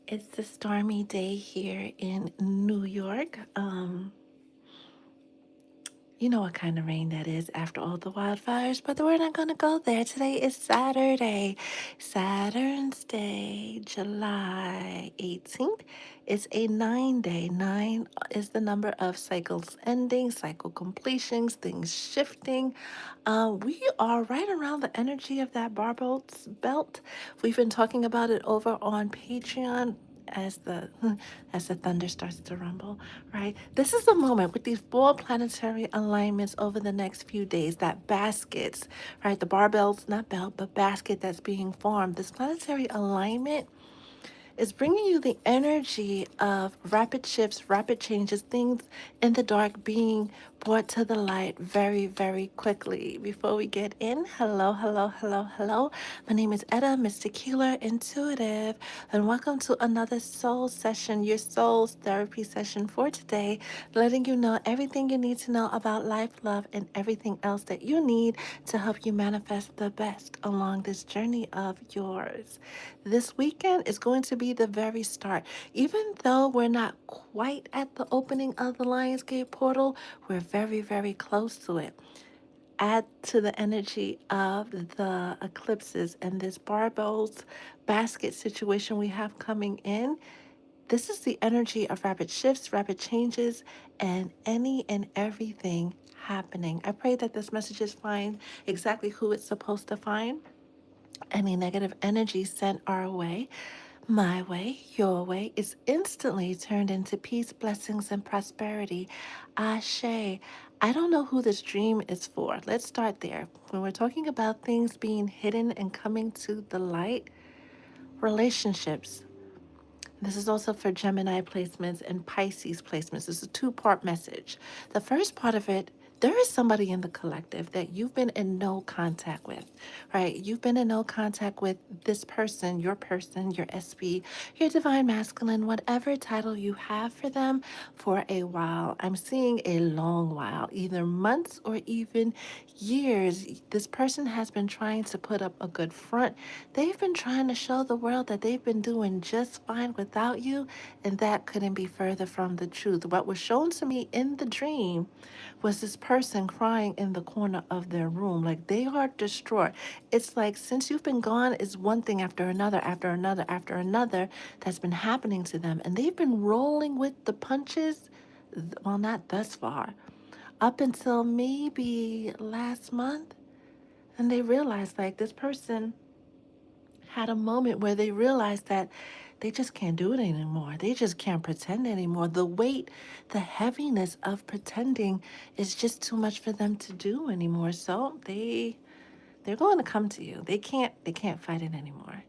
It's a stormy day here in New York. You know what kind of rain that is after all the wildfires, but we're not going to go there. Today is Saturday, Saturn's Day, July 18th. It's a 9 day. Nine is the number of cycles ending, cycle completions, things shifting. We are right around the energy of that Barbados belt. We've been talking about it over on Patreon as the as the thunder starts to rumble, right? This is the moment with these four planetary alignments over the next few days, that baskets, right? The barbells, not belt, but basket that's being formed. This planetary alignment is bringing you the energy of rapid shifts, rapid changes, things in the dark being brought to the light very, very quickly. Before we get in, hello, hello, hello, hello. My name is Etta, Mystic Healer, Intuitive, and welcome to another soul session, your soul's therapy session for today, letting you know everything you need to know about life, love, and everything else that you need to help you manifest the best along this journey of yours. This weekend is going to be the very start. Even though we're not quite at the opening of the Lionsgate portal, we're very, very close to it. Add to the energy of the eclipses and this barbells basket situation we have coming in. This is the energy of rapid shifts, rapid changes, and any and everything happening. I pray that this message is find exactly who it's supposed to find. Any negative energy sent our way, my way, your way, is instantly turned into peace, blessings, and prosperity. Ashe. I don't know who this dream is for. Let's start there. When we're talking about things being hidden and coming to the light, relationships. This is also for Gemini placements and Pisces placements. This is a two-part message. The first part of it, there is somebody in the collective that you've been in no contact with, right? You've been in no contact with this person, your SP, your divine masculine, whatever title you have for them for a while. I'm seeing a long while, either months or even years. This person has been trying to put up a good front. They've been trying to show the world that they've been doing just fine without you, and that couldn't be further from the truth. What was shown to me in the dream was this person crying in the corner of their room, like they are distraught. It's like since you've been gone, is one thing after another, after another, after another that's been happening to them, and they've been rolling with the punches. Well, not thus far, up until maybe last month, and they realized like this person had a moment where they realized that they just can't do it anymore. They just can't pretend anymore. The weight, the heaviness of pretending is just too much for them to do anymore. So they're going to come to you. They can't fight it anymore.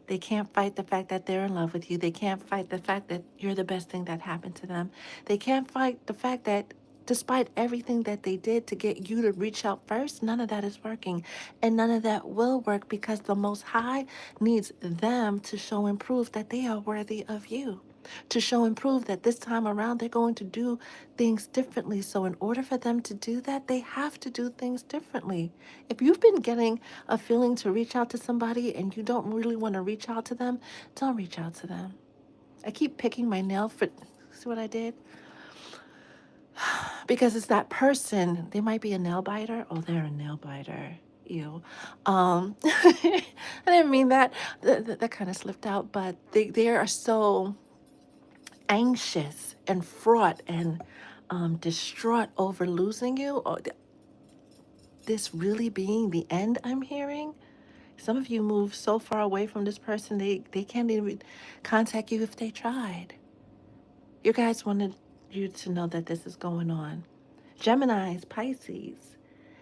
They can't fight the fact that they're in love with you. They can't fight the fact that you're the best thing that happened to them. They can't fight the fact that despite everything that they did to get you to reach out first, none of that is working. And none of that will work because the Most High needs them to show and prove that they are worthy of you. To show and prove that this time around they're going to do things differently. So, in order for them to do that, they have to do things differently. If you've been getting a feeling to reach out to somebody and you don't really want to reach out to them, don't reach out to them. I keep picking my nail for, see what I did? Because it's that person. They might be a nail biter. Oh, they're a nail biter. Ew. I didn't mean that. That kind of slipped out, but they are so anxious and fraught and distraught over losing you, or this really being the end. I'm hearing some of you move so far away from this person, they can't even contact you if they tried. You guys wanted you to know that this is going on. Geminis, Pisces,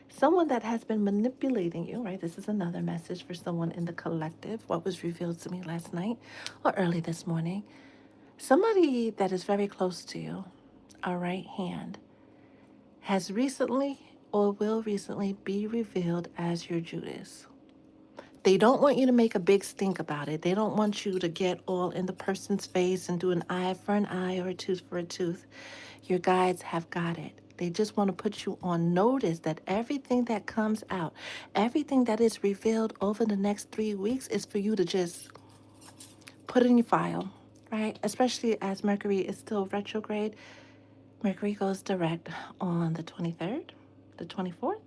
someone that has been manipulating you, right? This is another message for someone in the collective, what was revealed to me last night or early this morning. Somebody that is very close to you, a right hand, has recently or will recently be revealed as your Judas. They don't want you to make a big stink about it. They don't want you to get all in the person's face and do an eye for an eye or a tooth for a tooth. Your guides have got it. They just want to put you on notice that everything that comes out, everything that is revealed over the next 3 weeks is for you to just put in your file, right? Especially as Mercury is still retrograde. Mercury goes direct on the 23rd, the 24th,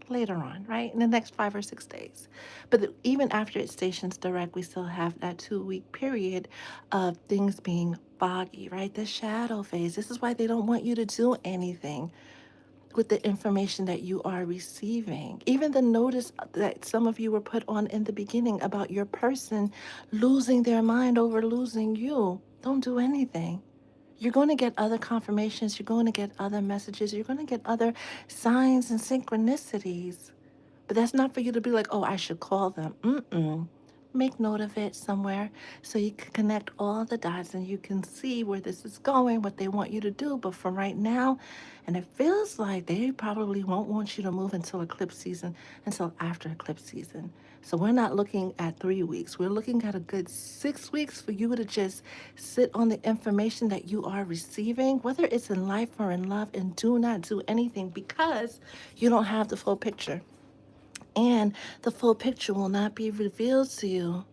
later on, right? In the next 5 or 6 days. But even after it stations direct, we still have that 2 week period of things being foggy, right? The shadow phase. This is why they don't want you to do anything with the information that you are receiving. Even the notice that some of you were put on in the beginning about your person losing their mind over losing you. Don't do anything. You're going to get other confirmations. You're going to get other messages. You're going to get other signs and synchronicities. But that's not for you to be like, oh, I should call them. Mm-mm. Make note of it somewhere so you can connect all the dots and you can see where this is going, what they want you to do. But for right now, and it feels like they probably won't want you to move until eclipse season, until after eclipse season. So we're not looking at 3 weeks. We're looking at a good 6 weeks for you to just sit on the information that you are receiving, whether it's in life or in love, and do not do anything because you don't have the full picture. And the full picture will not be revealed to you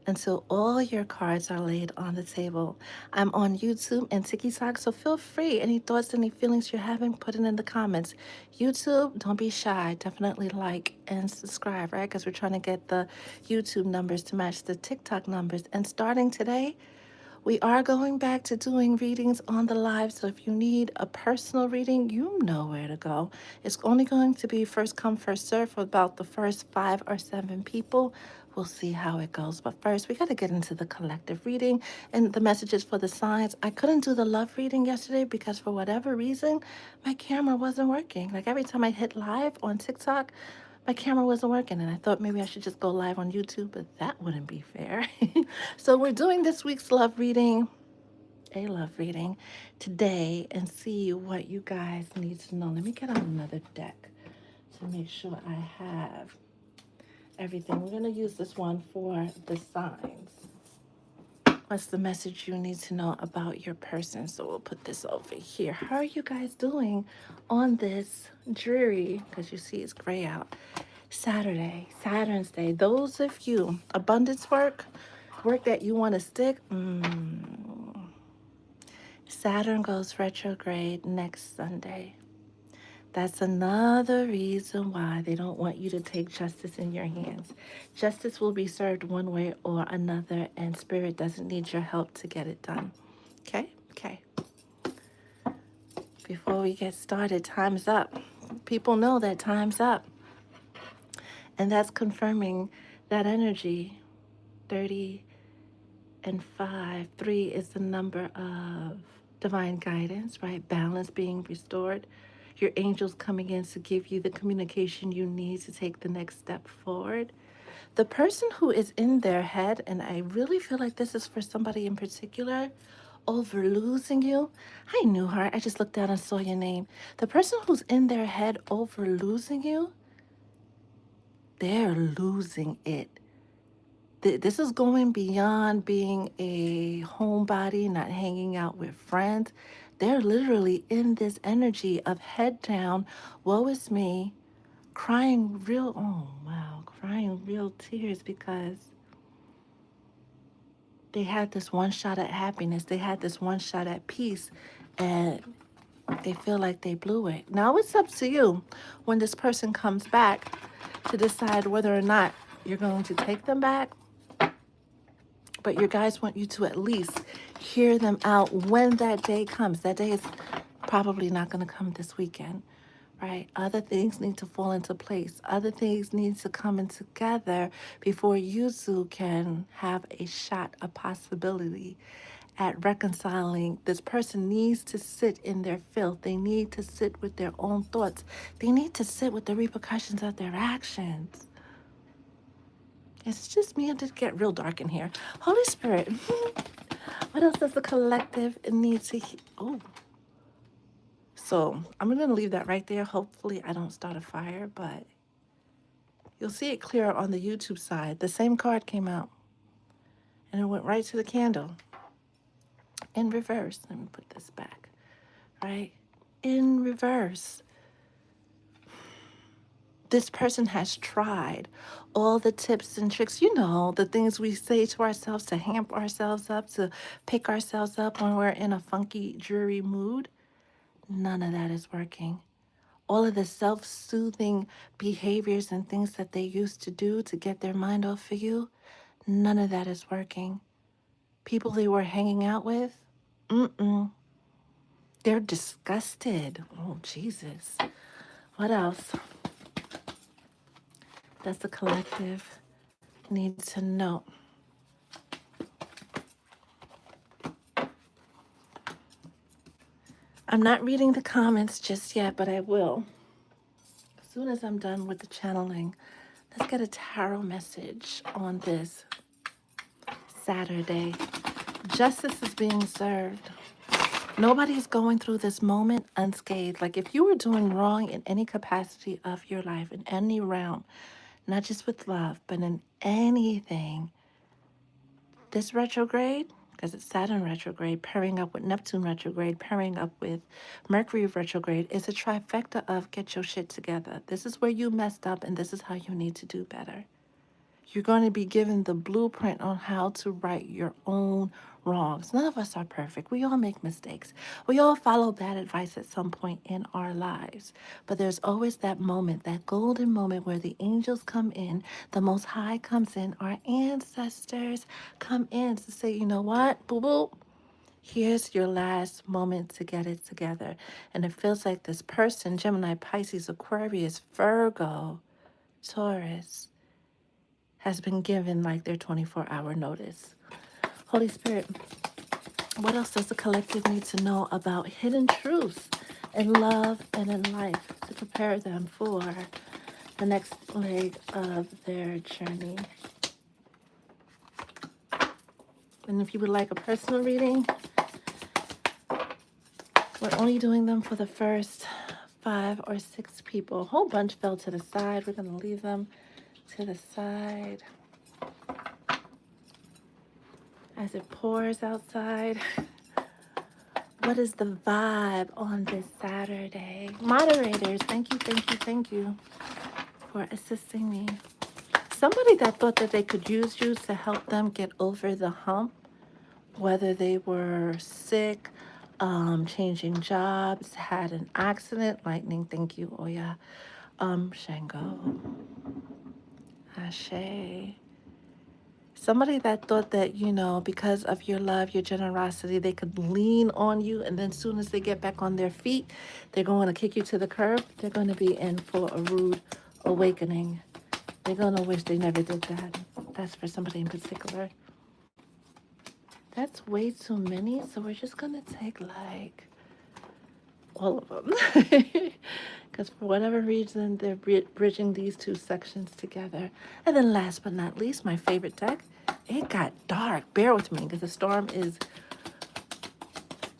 until all your cards are laid on the table. I'm on YouTube and TikTok, so feel free. Any thoughts, any feelings you're having, put it in the comments. YouTube, don't be shy. Definitely like and subscribe, right? Because we're trying to get the YouTube numbers to match the TikTok numbers. And starting today, we are going back to doing readings on the live, so if you need a personal reading, you know where to go. It's only going to be first come, first serve for about the first 5 or 7 people. We'll see how it goes. But first, we got to get into the collective reading and the messages for the signs. I couldn't do the love reading yesterday because for whatever reason, my camera wasn't working. Like every time I hit live on TikTok, my camera wasn't working, and I thought maybe I should just go live on YouTube, but that wouldn't be fair. So we're doing this week's a love reading today, and see what you guys need to know. Let me get on another deck to make sure I have everything. We're going to use this one for the signs. What's the message you need to know about your person? So we'll put this over here. How are you guys doing on this dreary, because you see it's gray out, Saturday, Saturn's Day? Those of you, abundance work that you want to stick, Saturn goes retrograde next Sunday. That's another reason why they don't want you to take justice in your hands. Justice will be served one way or another, and Spirit doesn't need your help to get it done. Okay? Okay. Before we get started, time's up. People know that time's up. And that's confirming that energy. 30 and 5. 3 is the number of divine guidance, right? Balance being restored. Your angels coming in to give you the communication you need to take the next step forward. The person who is in their head, and I really feel like this is for somebody in particular, over losing you. I knew her. I just looked down and saw your name. The person who's in their head over losing you, they're losing it. This is going beyond being a homebody, not hanging out with friends. They're literally in this energy of head down, woe is me, crying crying real tears because they had this one shot at happiness. They had this one shot at peace, and they feel like they blew it. Now it's up to you when this person comes back to decide whether or not you're going to take them back. But your guys want you to at least hear them out when that day comes. That day is probably not going to come this weekend, right? Other things need to fall into place. Other things need to come in together before you two can have a shot, a possibility at reconciling. This person needs to sit in their filth. They need to sit with their own thoughts. They need to sit with the repercussions of their actions. It's just me. I did get real dark in here. Holy Spirit, what else does the collective need to hear? Oh, so I'm going to leave that right there. Hopefully I don't start a fire, but you'll see it clearer on the YouTube side. The same card came out, and it went right to the candle in reverse. Let me put this back, right? in reverse. This person has tried all the tips and tricks, the things we say to ourselves to hamp ourselves up, to pick ourselves up when we're in a funky, dreary mood. None of that is working. All of the self soothing behaviors and things that they used to do to get their mind off of you, none of that is working. People they were hanging out with, they're disgusted. Oh, Jesus. What else does the collective need to know? I'm not reading the comments just yet, but I will. As soon as I'm done with the channeling, let's get a tarot message on this Saturday. Justice is being served. Nobody's going through this moment unscathed. Like if you were doing wrong in any capacity of your life, in any realm, not just with love, but in anything, this retrograde, because it's Saturn retrograde, pairing up with Neptune retrograde, pairing up with Mercury retrograde, is a trifecta of get your shit together. This is where you messed up, and this is how you need to do better. You're going to be given the blueprint on how to right your own wrongs. None of us are perfect. We all make mistakes. We all follow bad advice at some point in our lives. But there's always that moment, that golden moment where the angels come in, the Most High comes in, our ancestors come in to say, you know what, boo boo, here's your last moment to get it together. And it feels like this person, Gemini, Pisces, Aquarius, Virgo, Taurus, has been given like their 24-hour notice. Holy Spirit, what else does the collective need to know about hidden truths in love and in life to prepare them for the next leg of their journey? And if you would like a personal reading, we're only doing them for the first 5 or 6 people. A whole bunch fell to the side. We're going to leave them to the side as it pours outside. What is the vibe on this Saturday? Moderators, thank you for assisting me. Somebody that thought that they could use you to help them get over the hump, whether they were sick, changing jobs, had an accident, lightning, thank you, Oya, Shango, Ashe. Somebody that thought that, because of your love, your generosity, they could lean on you, and then as soon as they get back on their feet, they're going to kick you to the curb. They're going to be in for a rude awakening. They're going to wish they never did that. That's for somebody in particular. That's way too many, so we're just going to take, like, all of them. Because for whatever reason, they're bridging these two sections together. And then last but not least, my favorite deck, it got dark. Bear with me because the storm is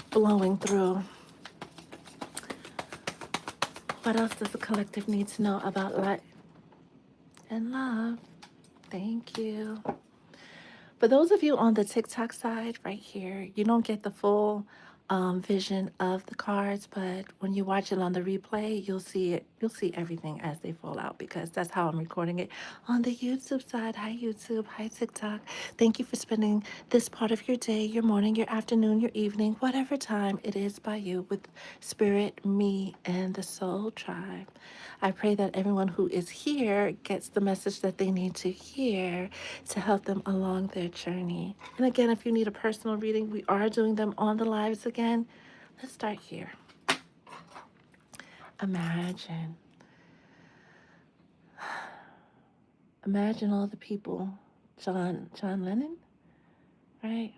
blowing through. What else does the collective need to know about light and love? Thank you. For those of you on the TikTok side right here, you don't get the full vision of the cards, but when you watch it on the replay, you'll see it. You'll see everything as they fall out because that's how I'm recording it on the YouTube side. Hi, YouTube. Hi, TikTok. Thank you for spending this part of your day, your morning, your afternoon, your evening, whatever time it is by you with Spirit, me, and the Soul Tribe. I pray that everyone who is here gets the message that they need to hear to help them along their journey. And again, if you need a personal reading, we are doing them on the lives again. Let's start here. Imagine. Imagine all the people. John Lennon, right?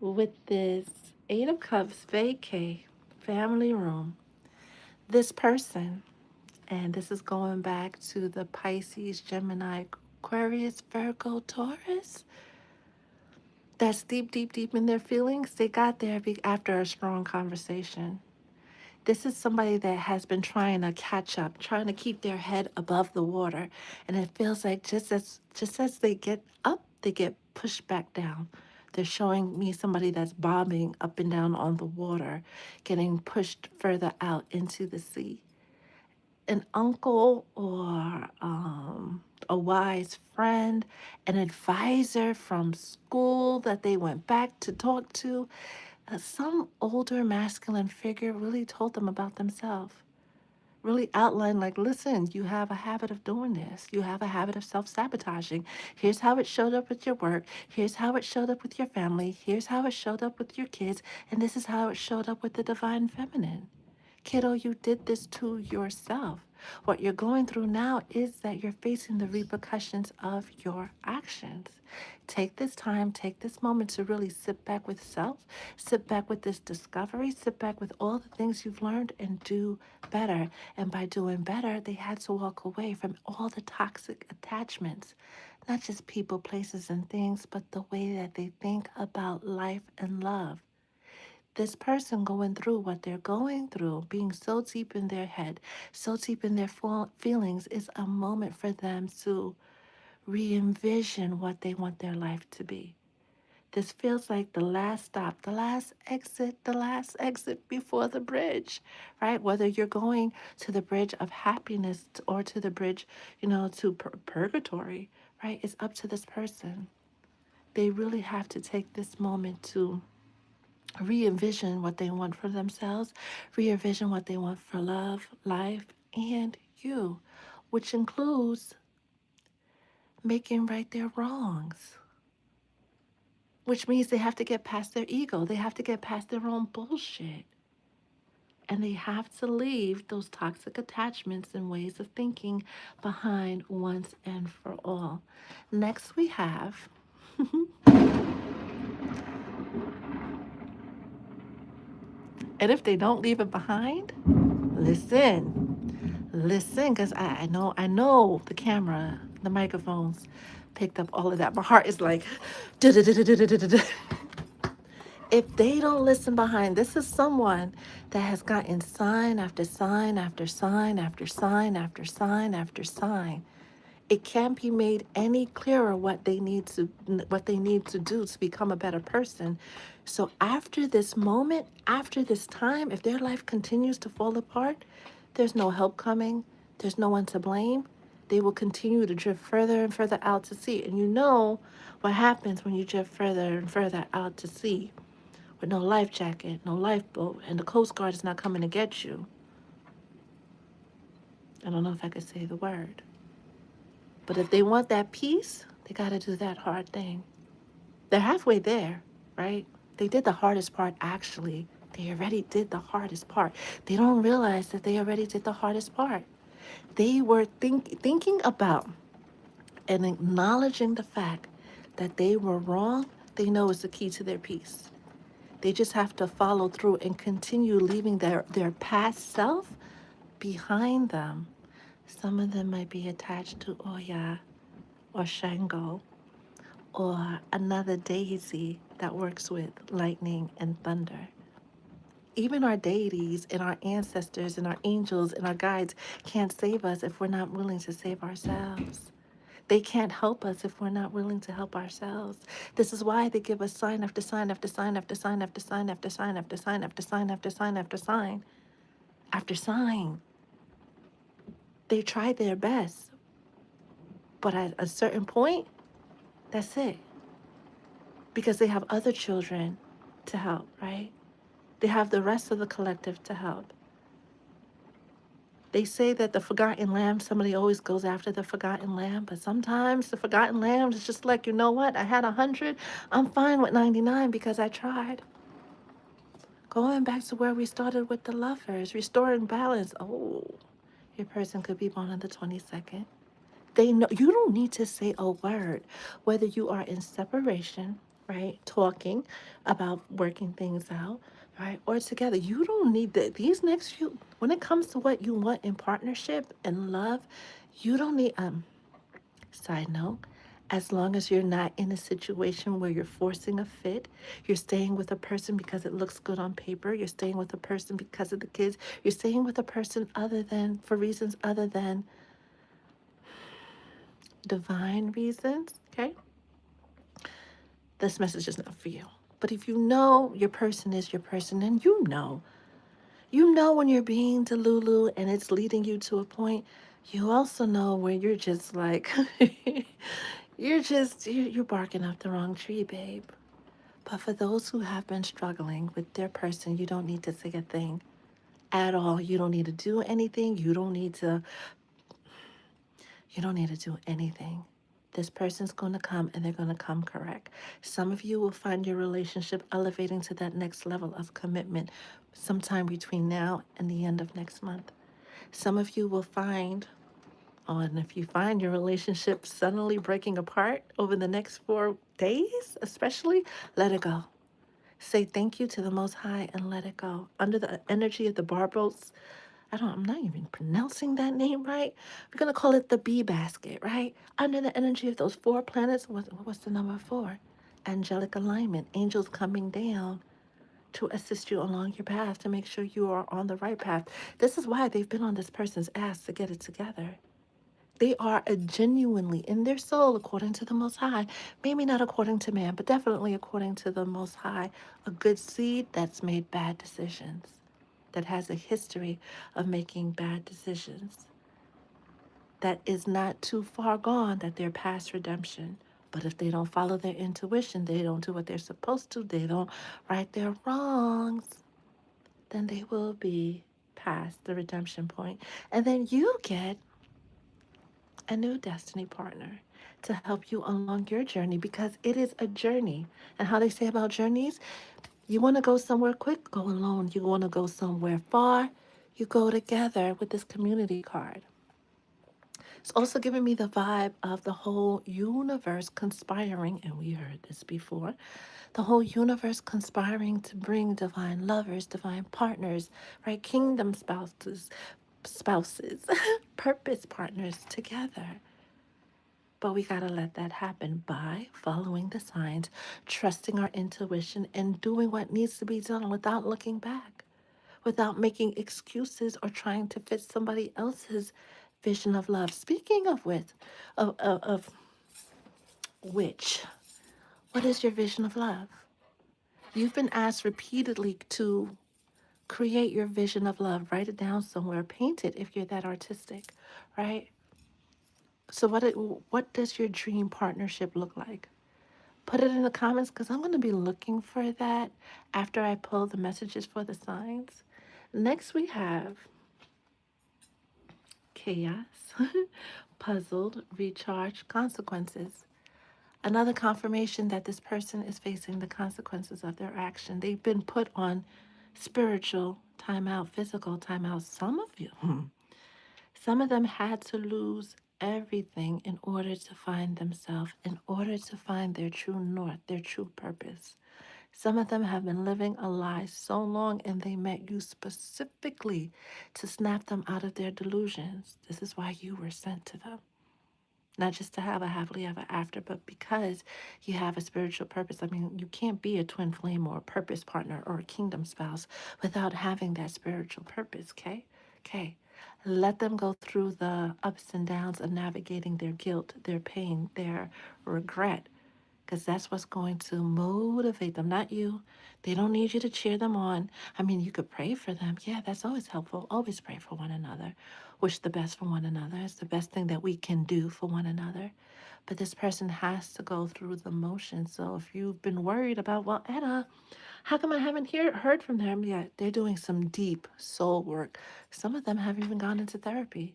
With this 8 of Cups vacay family room. This person, and this is going back to the Pisces, Gemini, Aquarius, Virgo, Taurus. That's deep, deep, deep in their feelings. They got there after a strong conversation. This is somebody that has been trying to catch up, trying to keep their head above the water. And it feels like just as they get up, they get pushed back down. They're showing me somebody that's bobbing up and down on the water, getting pushed further out into the sea. An uncle or a wise friend, an advisor from school that they went back to talk to, some older masculine figure really told them about themselves, really outlined, like, listen, you have a habit of doing this. You have a habit of self sabotaging. Here's how it showed up with your work. Here's how it showed up with your family. Here's how it showed up with your kids. And this is how it showed up with the divine feminine. Kiddo, you did this to yourself. What you're going through now is that you're facing the repercussions of your actions. Take this time, take this moment to really sit back with self, sit back with this discovery, sit back with all the things you've learned and do better. And by doing better, they had to walk away from all the toxic attachments, not just people, places, and things, but the way that they think about life and love. This person going through what they're going through, being so deep in their head, so deep in their feelings, is a moment for them to re envision what they want their life to be. This feels like the last stop, the last exit before the bridge, right? Whether you're going to the bridge of happiness or to the bridge, to purgatory, right? It's up to this person. They really have to take this moment to re-envision what they want for themselves, re-envision what they want for love, life, and you, which includes making right their wrongs, which means they have to get past their ego. They have to get past their own bullshit. And they have to leave those toxic attachments and ways of thinking behind once and for all. Next, we have, and if they don't leave it behind, listen, because I know the camera, the microphones picked up all of that. My heart is like, if they don't listen behind, this is someone that has gotten sign after sign after sign after sign after sign after sign. It can't be made any clearer what they need to do to become a better person. So after this moment, after this time, if their life continues to fall apart, there's no help coming, there's no one to blame. They will continue to drift further and further out to sea. And you know what happens when you drift further and further out to sea with no life jacket, no lifeboat, and the Coast Guard is not coming to get you. I don't know if I could say the word. But if they want that peace, they got to do that hard thing. They're halfway there, right? They did the hardest part, actually. They already did the hardest part. They don't realize that they already did the hardest part. They were thinking about and acknowledging the fact that they were wrong. They know is the key to their peace. They just have to follow through and continue leaving their past self behind them. Some of them might be attached to Oya or Shango or another deity that works with lightning and thunder. Even our deities and our ancestors and our angels and our guides can't save us if we're not willing to save ourselves. They can't help us if we're not willing to help ourselves. This is why they give us sign after sign after sign after sign after sign after sign after sign after sign after sign after sign after sign. They try their best, but at a certain point, that's it. Because they have other children to help, right? They have the rest of the collective to help. They say that the forgotten lamb, somebody always goes after the forgotten lamb, but sometimes the forgotten lamb is just like, you know what? I had 100. I'm fine with 99 because I tried. Going back to where we started with the lovers, restoring balance. Oh, your person could be born on the 22nd. They know you don't need to say a word, whether you are in separation, right? Talking about working things out, right? Or together. You don't need these next few, when it comes to what you want in partnership and love, you don't need, side note, as long as you're not in a situation where you're forcing a fit, you're staying with a person because it looks good on paper, you're staying with a person because of the kids, you're staying with a person for reasons other than divine reasons, okay? This message is not for you. But if you know your person is your person, and you know when you're being delulu and it's leading you to a point, you also know where you're just like, you're barking up the wrong tree, babe. But for those who have been struggling with their person, you don't need to say a thing at all. You don't need to do anything. You don't need to do anything. This person's going to come and they're going to come correct. Some of you will find your relationship elevating to that next level of commitment sometime between now and the end of next month. Some of you will find, oh, and if you find your relationship suddenly breaking apart over the next 4 days, especially, let it go. Say thank you to the Most High and let it go. Under the energy of the Barbos, I'm not even pronouncing that name right. We're going to call it the bee basket, right? Under the energy of those 4 planets, what's the number 4? Angelic alignment, angels coming down to assist you along your path to make sure you are on the right path. This is why they've been on this person's ass to get it together. They are a genuinely in their soul, according to the Most High, maybe not according to man, but definitely according to the Most High, a good seed that's made bad decisions, that has a history of making bad decisions, that is not too far gone, that they're past redemption. But if they don't follow their intuition, they don't do what they're supposed to, they don't right their wrongs, then they will be past the redemption point. And then you get a new destiny partner to help you along your journey, because it is a journey. And how they say about journeys, you want to go somewhere quick, go alone. You want to go somewhere far, you go together with this community card. It's also giving me the vibe of the whole universe conspiring, and we heard this before, the whole universe conspiring to bring divine lovers, divine partners, right? Kingdom spouses, purpose partners together. But we got to let that happen by following the signs, trusting our intuition, and doing what needs to be done without looking back, without making excuses or trying to fit somebody else's vision of love. Speaking of which, what is your vision of love? You've been asked repeatedly to create your vision of love. Write it down somewhere. Paint it if you're that artistic, right? So what does your dream partnership look like? Put it in the comments, because I'm going to be looking for that after I pull the messages for the signs. Next, we have chaos, puzzled, recharge, consequences. Another confirmation that this person is facing the consequences of their action. They've been put on spiritual timeout, physical timeout. Some of them had to lose everything in order to find themselves, in order to find their true north, their true purpose. Some of them have been living a lie so long, and they met you specifically to snap them out of their delusions. This is why you were sent to them. Not just to have a happily ever after, but because you have a spiritual purpose. I mean, you can't be a twin flame or a purpose partner or a kingdom spouse without having that spiritual purpose, okay? Okay. Let them go through the ups and downs of navigating their guilt, their pain, their regret, because that's what's going to motivate them, not you. They don't need you to cheer them on. I mean, you could pray for them. Yeah, that's always helpful. Always pray for one another. Wish the best for one another. It's the best thing that we can do for one another. But this person has to go through the motions. So if you've been worried about, well, Etta, how come I haven't heard from them yet? They're doing some deep soul work. Some of them haven't even gone into therapy.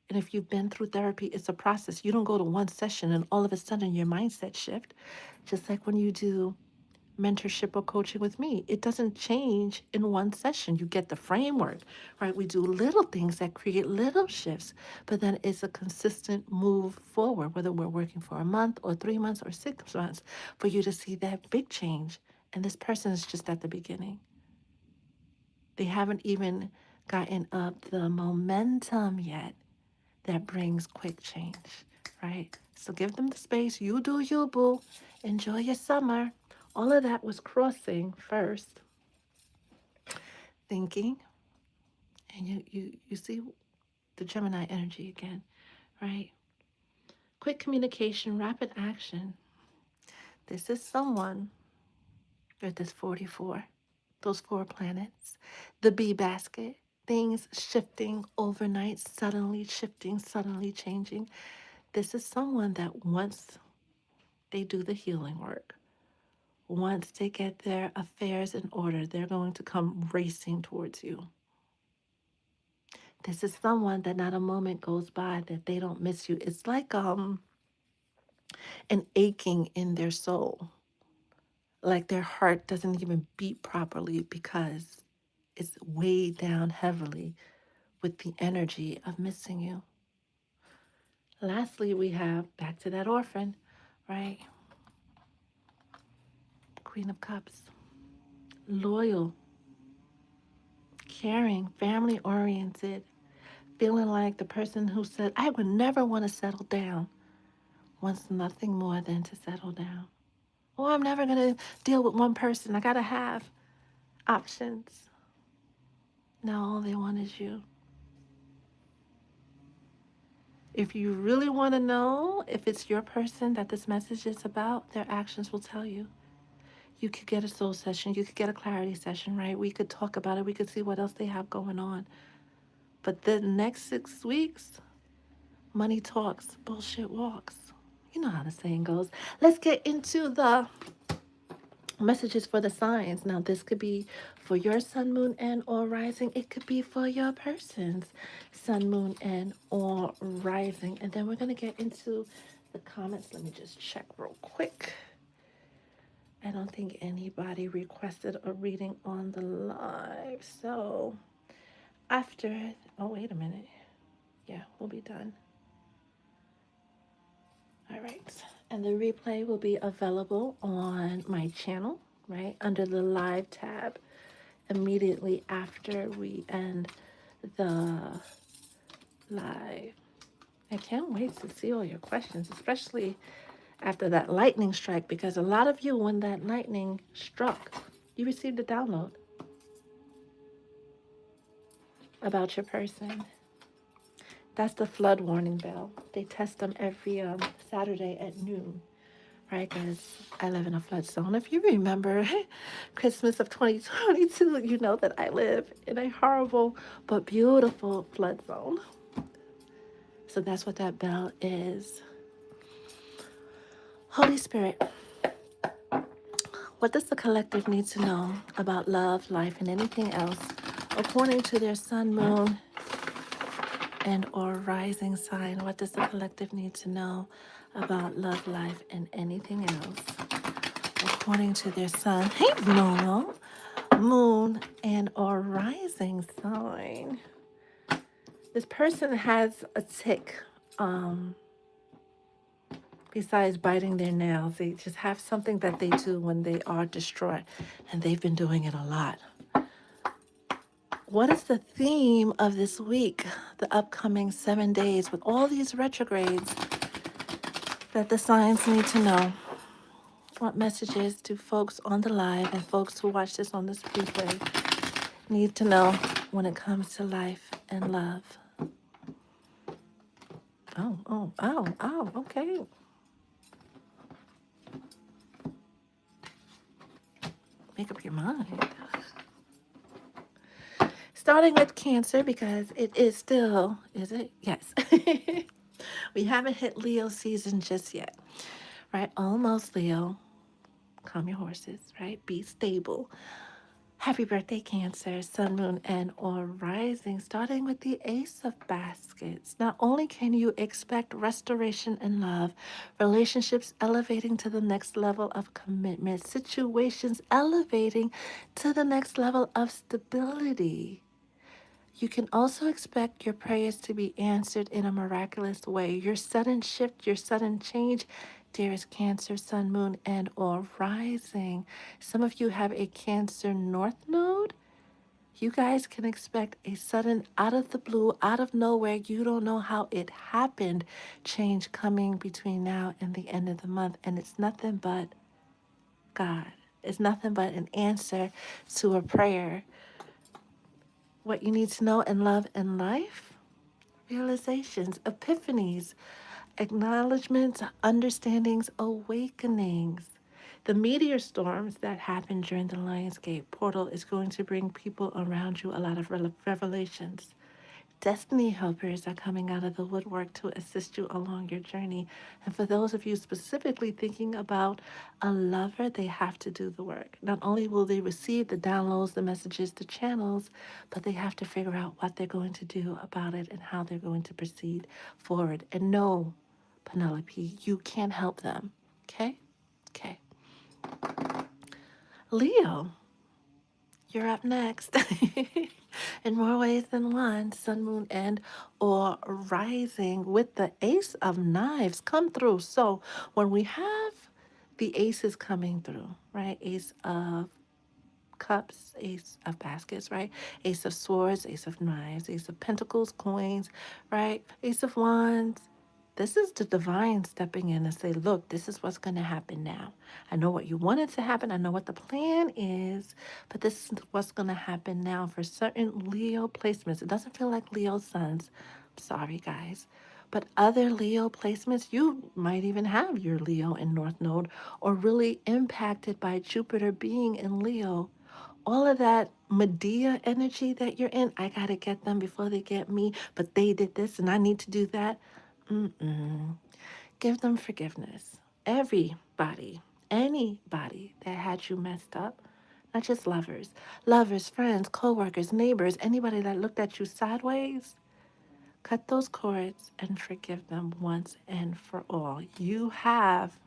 And if you've been through therapy, it's a process. You don't go to one session and all of a sudden your mindset shift. Just like when you do mentorship or coaching with me, it doesn't change in one session. You get the framework, right? We do little things that create little shifts, but then it's a consistent move forward, whether we're working for a month or 3 months or 6 months, for you to see that big change. And this person is just at the beginning. They haven't even gotten up the momentum yet that brings quick change, right? So give them the space. You do you, boo. Enjoy your summer. All of that was crossing first, thinking, and you see the Gemini energy again, right? Quick communication, rapid action. This is someone with this 44, those 4 planets, the bee basket, things shifting overnight, suddenly shifting, suddenly changing. This is someone that once they do the healing work, once they get their affairs in order, they're going to come racing towards you. This is someone that not a moment goes by that they don't miss you. It's like an aching in their soul, like their heart doesn't even beat properly because it's weighed down heavily with the energy of missing you. Lastly, we have back to that orphan, right? Queen of Cups. Loyal, caring, family oriented, feeling like the person who said, I would never want to settle down, wants nothing more than to settle down. Oh, I'm never going to deal with one person. I got to have options. Now all they want is you. If you really want to know if it's your person that this message is about, their actions will tell you. You could get a soul session. You could get a clarity session, right? We could talk about it. We could see what else they have going on. But the next 6 weeks, money talks, bullshit walks. You know how the saying goes. Let's get into the messages for the signs. Now, this could be for your sun, moon, and or rising. It could be for your person's sun, moon, and or rising. And then we're going to get into the comments. Let me just check real quick. I don't think anybody requested a reading on the live. So after, oh, wait a minute. Yeah, we'll be done. All right. And the replay will be available on my channel, right? Under the live tab immediately after we end the live. I can't wait to see all your questions, especially after that lightning strike, because a lot of you, when that lightning struck, you received a download about your person. That's the flood warning bell. They test them every Saturday at noon, right? Because I live in a flood zone. If you remember Christmas of 2022, you know that I live in a horrible but beautiful flood zone. So that's what that bell is. Holy Spirit, what does the collective need to know about love, life, and anything else according to their sun, moon, and or rising sign? What does the collective need to know about love, life, and anything else according to their sun, hey Momo, moon, and or rising sign? This person has a tick. Besides biting their nails, they just have something that they do when they are distraught, and they've been doing it a lot. What is the theme of this week, the upcoming 7 days, with all these retrogrades that the signs need to know? What messages do folks on the live and folks who watch this on this replay need to know when it comes to life and love? Oh, okay. Make up your mind. Starting with Cancer, because it is still, is it? Yes. We haven't hit Leo season just yet, right? Almost Leo. Calm your horses, right? Be stable. Happy birthday, Cancer, Sun, Moon, and or Rising. Starting with the Ace of Baskets. Not only can you expect restoration in love, relationships elevating to the next level of commitment, situations elevating to the next level of stability. You can also expect your prayers to be answered in a miraculous way. Your sudden shift, your sudden change, dearest Cancer, Sun, Moon, and or Rising. Some of you have a Cancer North Node. You guys can expect a sudden, out of the blue, out of nowhere, you don't know how it happened, change coming between now and the end of the month. And it's nothing but God. It's nothing but an answer to a prayer. What you need to know in love and life? Realizations, epiphanies, acknowledgments, understandings, awakenings. The meteor storms that happen during the Lionsgate portal is going to bring people around you a lot of revelations. Destiny helpers are coming out of the woodwork to assist you along your journey. And for those of you specifically thinking about a lover, they have to do the work. Not only will they receive the downloads, the messages, the channels, but they have to figure out what they're going to do about it and how they're going to proceed forward. And no, Penelope, you can't help them. Okay? Okay. Leo, you're up next. In more ways than one, sun, moon, and or rising with the ace of knives come through. So when we have the aces coming through, right? Ace of cups, ace of baskets, right? Ace of swords, ace of knives, ace of pentacles, coins, right? Ace of wands. This is the divine stepping in and say, look, this is what's going to happen now. I know what you wanted to happen. I know what the plan is, but this is what's going to happen now for certain Leo placements. It doesn't feel like Leo suns. I'm sorry, guys. But other Leo placements, you might even have your Leo in North Node or really impacted by Jupiter being in Leo. All of that Medea energy that you're in, I got to get them before they get me, but they did this and I need to do that. Mm-mm. Give them forgiveness. Everybody, anybody that had you messed up, not just lovers, friends, co-workers, neighbors, anybody that looked at you sideways, cut those cords and forgive them once and for all. You have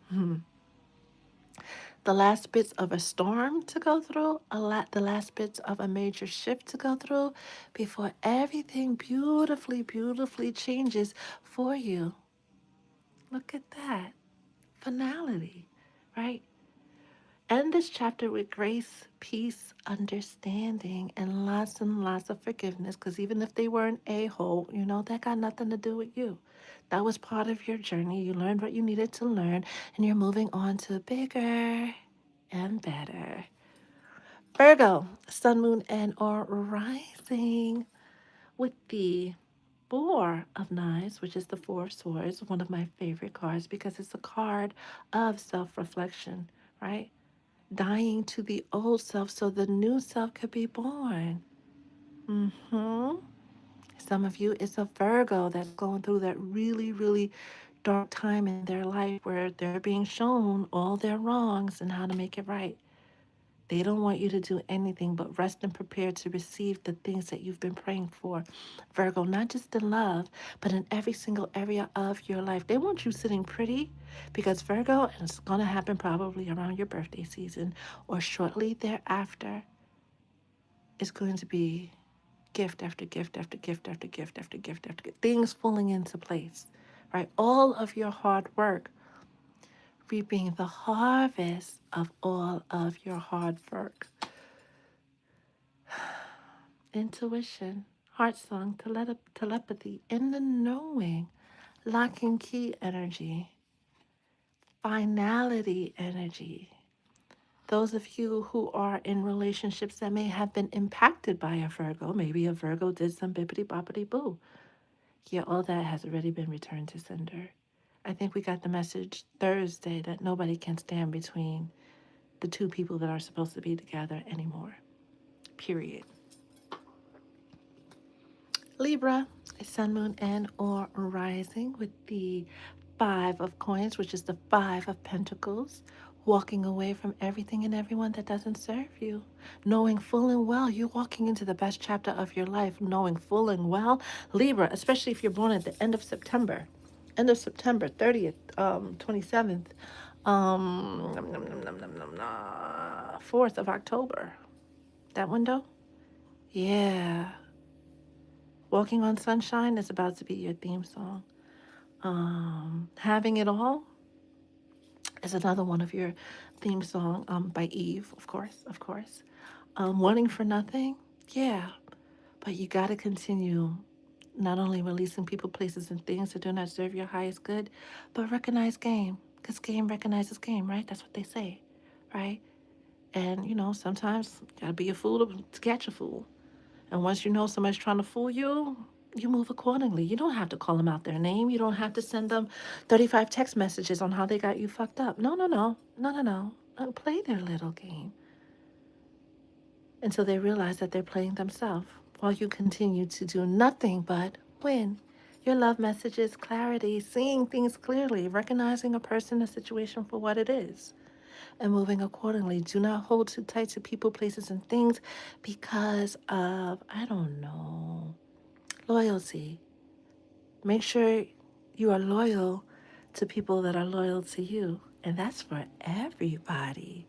the last bits of a storm to go through, the last bits of a major shift to go through before everything beautifully, beautifully changes for you. Look at that. Finality, right? End this chapter with grace, peace, understanding, and lots of forgiveness. Because even if they were an a-hole, that got nothing to do with you. That was part of your journey. You learned what you needed to learn, and you're moving on to bigger and better. Virgo, sun, moon, and or rising with the Four of Knives, which is the Four of Swords, one of my favorite cards because it's a card of self-reflection, right? Dying to the old self so the new self could be born. Mm-hmm. Some of you, it's a Virgo that's going through that really, really dark time in their life where they're being shown all their wrongs and how to make it right. They don't want you to do anything but rest and prepare to receive the things that you've been praying for. Virgo, not just in love, but in every single area of your life. They want you sitting pretty because Virgo, and it's going to happen probably around your birthday season or shortly thereafter, is going to be gift after gift after gift after gift after gift after gift, things falling into place, right? All of your hard work reaping the harvest of all of your hard work. Intuition, heart song, telepathy, in the knowing, lock and key energy, finality energy. Those of you who are in relationships that may have been impacted by a Virgo, maybe a Virgo did some bippity boppity boo. Yeah, all that has already been returned to sender. I think we got the message Thursday that nobody can stand between the two people that are supposed to be together anymore. Period. Libra, sun, moon, and or rising with the Five of Coins, which is the Five of Pentacles. Walking away from everything and everyone that doesn't serve you. Knowing full and well you're walking into the best chapter of your life. Knowing full and well, Libra, especially if you're born at the end of September. End of September, 30th, 27th, 4th of October. That window? Yeah. Walking on Sunshine is about to be your theme song. Having It All is another one of your theme song by Eve, of course, of course. Wanting for Nothing, yeah, but you got to continue not only releasing people, places, and things that do not serve your highest good, but recognize game, because game recognizes game, right? That's what they say, right? And, sometimes you got to be a fool to catch a fool. And once you know somebody's trying to fool you, you move accordingly. You don't have to call them out their name. You don't have to send them 35 text messages on how they got you fucked up. No, no, no. No, no, no. play their little game until they realize that they're playing themselves while you continue to do nothing but win. Your love message is clarity, seeing things clearly, recognizing a person, a situation for what it is, and moving accordingly. Do not hold too tight to people, places, and things because of, I don't know, loyalty. Make sure you are loyal to people that are loyal to you, and that's for everybody.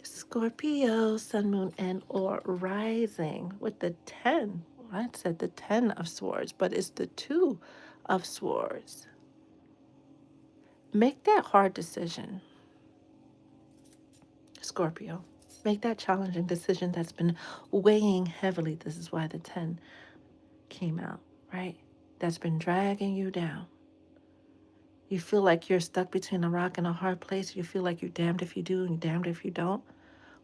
Scorpio, sun, moon, and or rising with the 10. I said the 10 of swords, but it's the 2 of swords. Make that hard decision, Scorpio. Make that challenging decision that's been weighing heavily. This is why the 10 came out, right? That's been dragging you down. You feel like you're stuck between a rock and a hard place. You feel like you're damned if you do and damned if you don't.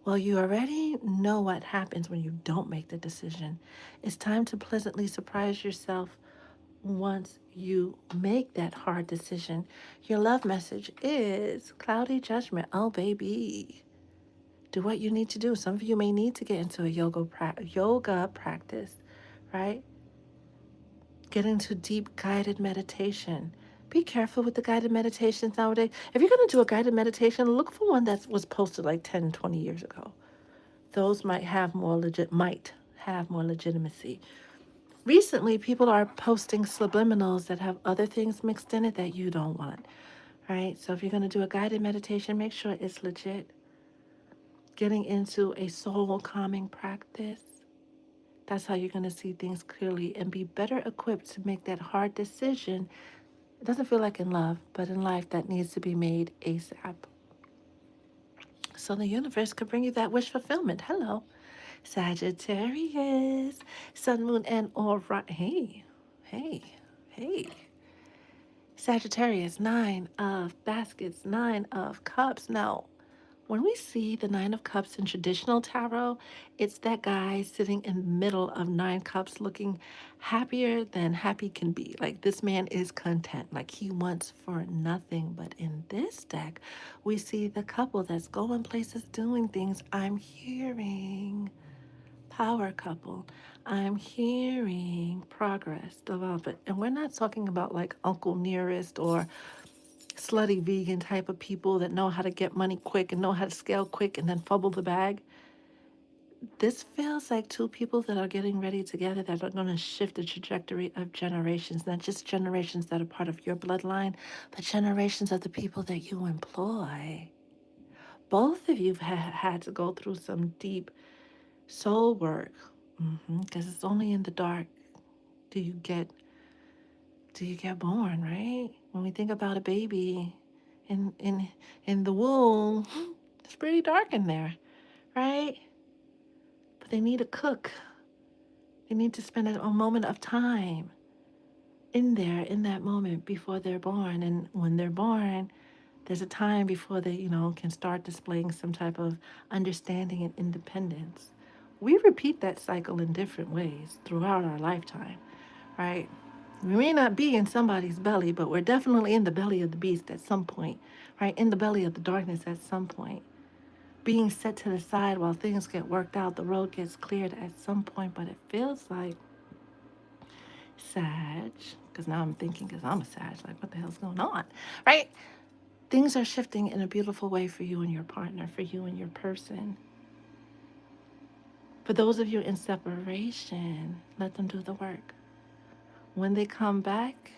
Well, you already know what happens when you don't make the decision. It's time to pleasantly surprise yourself once you make that hard decision. Your love message is cloudy judgment. Oh, baby. Do what you need to do. Some of you may need to get into a yoga practice, right? Get into deep guided meditation. Be careful with the guided meditations nowadays. If you're going to do a guided meditation, look for one that was posted like 10, 20 years ago. Those might have more legitimacy. Recently, people are posting subliminals that have other things mixed in it that you don't want, right? So if you're going to do a guided meditation, make sure it's legit. Getting into a soul calming practice. That's how you're going to see things clearly and be better equipped to make that hard decision. It doesn't feel like in love, but in life that needs to be made ASAP. So the universe could bring you that wish fulfillment. Hello. Sagittarius, sun, moon, and aura. Hey, hey, hey. Sagittarius, 9 of baskets, 9 of cups. Now, when we see the 9 of cups in traditional tarot, it's that guy sitting in the middle of 9 cups looking happier than happy can be. Like this man is content, like he wants for nothing. But in this deck, we see the couple that's going places, doing things. I'm hearing power couple. I'm hearing progress, development. And we're not talking about like Uncle Nearest or slutty vegan type of people that know how to get money quick and know how to scale quick and then fumble the bag. This feels like two people that are getting ready together that are going to shift the trajectory of generations, not just generations that are part of your bloodline, but generations of the people that you employ. Both of you have had to go through some deep soul work because it's only in the dark do you get born, right? When we think about a baby in the womb, it's pretty dark in there, right? But they need a cook. They need to spend a moment of time in there in that moment before they're born. And when they're born, there's a time before they, can start displaying some type of understanding and independence. We repeat that cycle in different ways throughout our lifetime, right? We may not be in somebody's belly, but we're definitely in the belly of the beast at some point, right? In the belly of the darkness at some point. Being set to the side while things get worked out, the road gets cleared at some point, but it feels like Sag, because now I'm thinking, because I'm a Sag, like what the hell's going on, right? Things are shifting in a beautiful way for you and your partner, for you and your person. For those of you in separation, let them do the work. When they come back,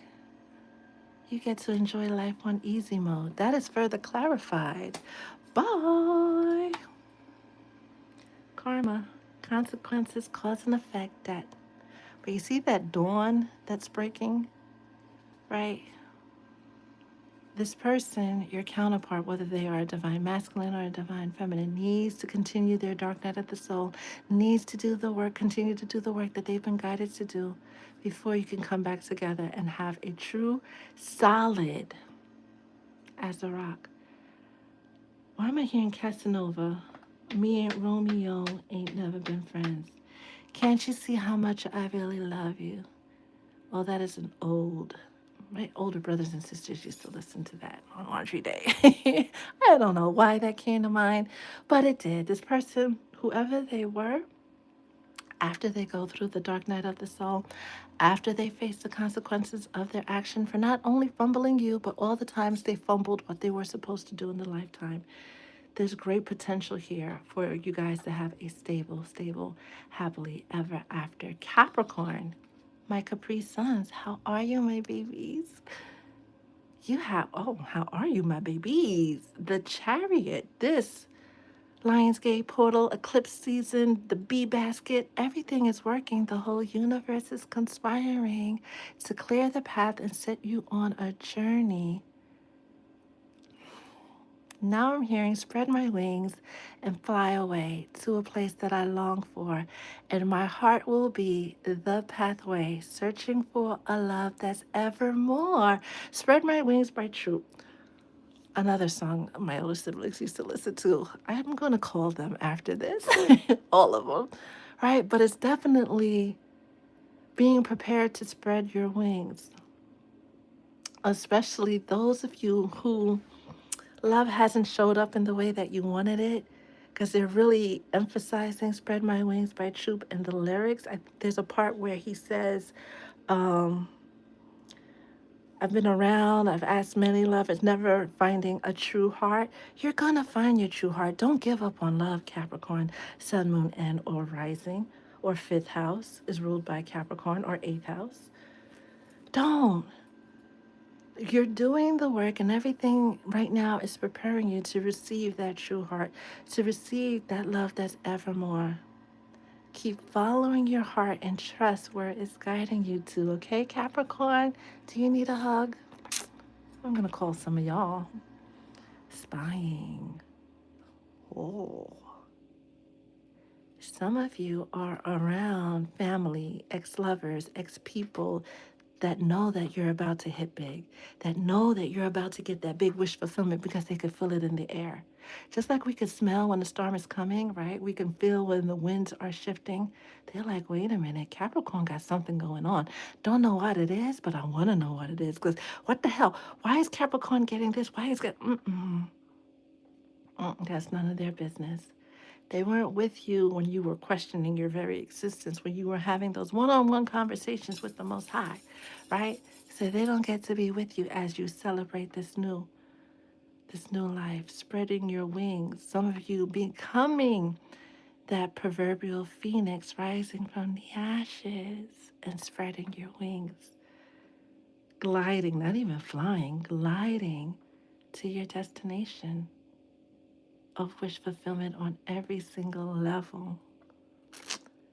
you get to enjoy life on easy mode. That is further clarified. Bye. Karma, consequences, cause and effect, that. But you see that dawn that's breaking, right? This person, your counterpart, whether they are a divine masculine or a divine feminine, needs to continue their dark night of the soul, needs to do the work, continue to do the work that they've been guided to do before you can come back together and have a true, solid as a rock. Why am I hearing Casanova? Me and Romeo ain't never been friends. Can't you see how much I really love you? Well, that is an ode. My older brothers and sisters used to listen to that on laundry day. I don't know why that came to mind, but it did. This person, whoever they were, after they go through the dark night of the soul, after they face the consequences of their action for not only fumbling you, but all the times they fumbled what they were supposed to do in the lifetime, there's great potential here for you guys to have a stable, happily ever after. Capricorn, my Capri Suns, how are you, my babies? How are you, my babies? The Chariot, this Lionsgate portal, eclipse season, the bee basket, everything is working. The whole universe is conspiring to clear the path and set you on a journey. Now I'm hearing spread my wings and fly away to a place that I long for, and my heart will be the pathway, searching for a love that's evermore. Spread My Wings by Troop. Another song my older siblings used to listen to. I'm going to call them after this, all of them, right? But it's definitely being prepared to spread your wings, especially those of you who love hasn't showed up in the way that you wanted it, because they're really emphasizing Spread My Wings by Troop in the lyrics. There's a part where he says, um, I've been around, I've asked many lovers, never finding a true heart. You're gonna find your true heart. Don't give up on love, Capricorn. Sun, moon, and or rising, or fifth house is ruled by Capricorn, or eighth house. Don't. You're doing the work, and everything right now is preparing you to receive that true heart, to receive that love that's evermore. Keep following your heart and trust where it's guiding you to, okay, Capricorn? Do you need a hug? I'm gonna call some of y'all. Spying. Oh. Some of you are around family, ex lovers, ex people that know that you're about to hit big, that know that you're about to get that big wish fulfillment because they could feel it in the air. Just like we could smell when the storm is coming, right? We can feel when the winds are shifting. They're like, wait a minute, Capricorn got something going on. Don't know what it is, but I want to know what it is. Because what the hell? Why is Capricorn getting this? Why is it? That's none of their business. They weren't with you when you were questioning your very existence, when you were having those one-on-one conversations with the Most High, right? So they don't get to be with you as you celebrate this new life, spreading your wings. Some of you becoming that proverbial phoenix rising from the ashes and spreading your wings, gliding, not even flying, gliding to your destination of wish fulfillment on every single level.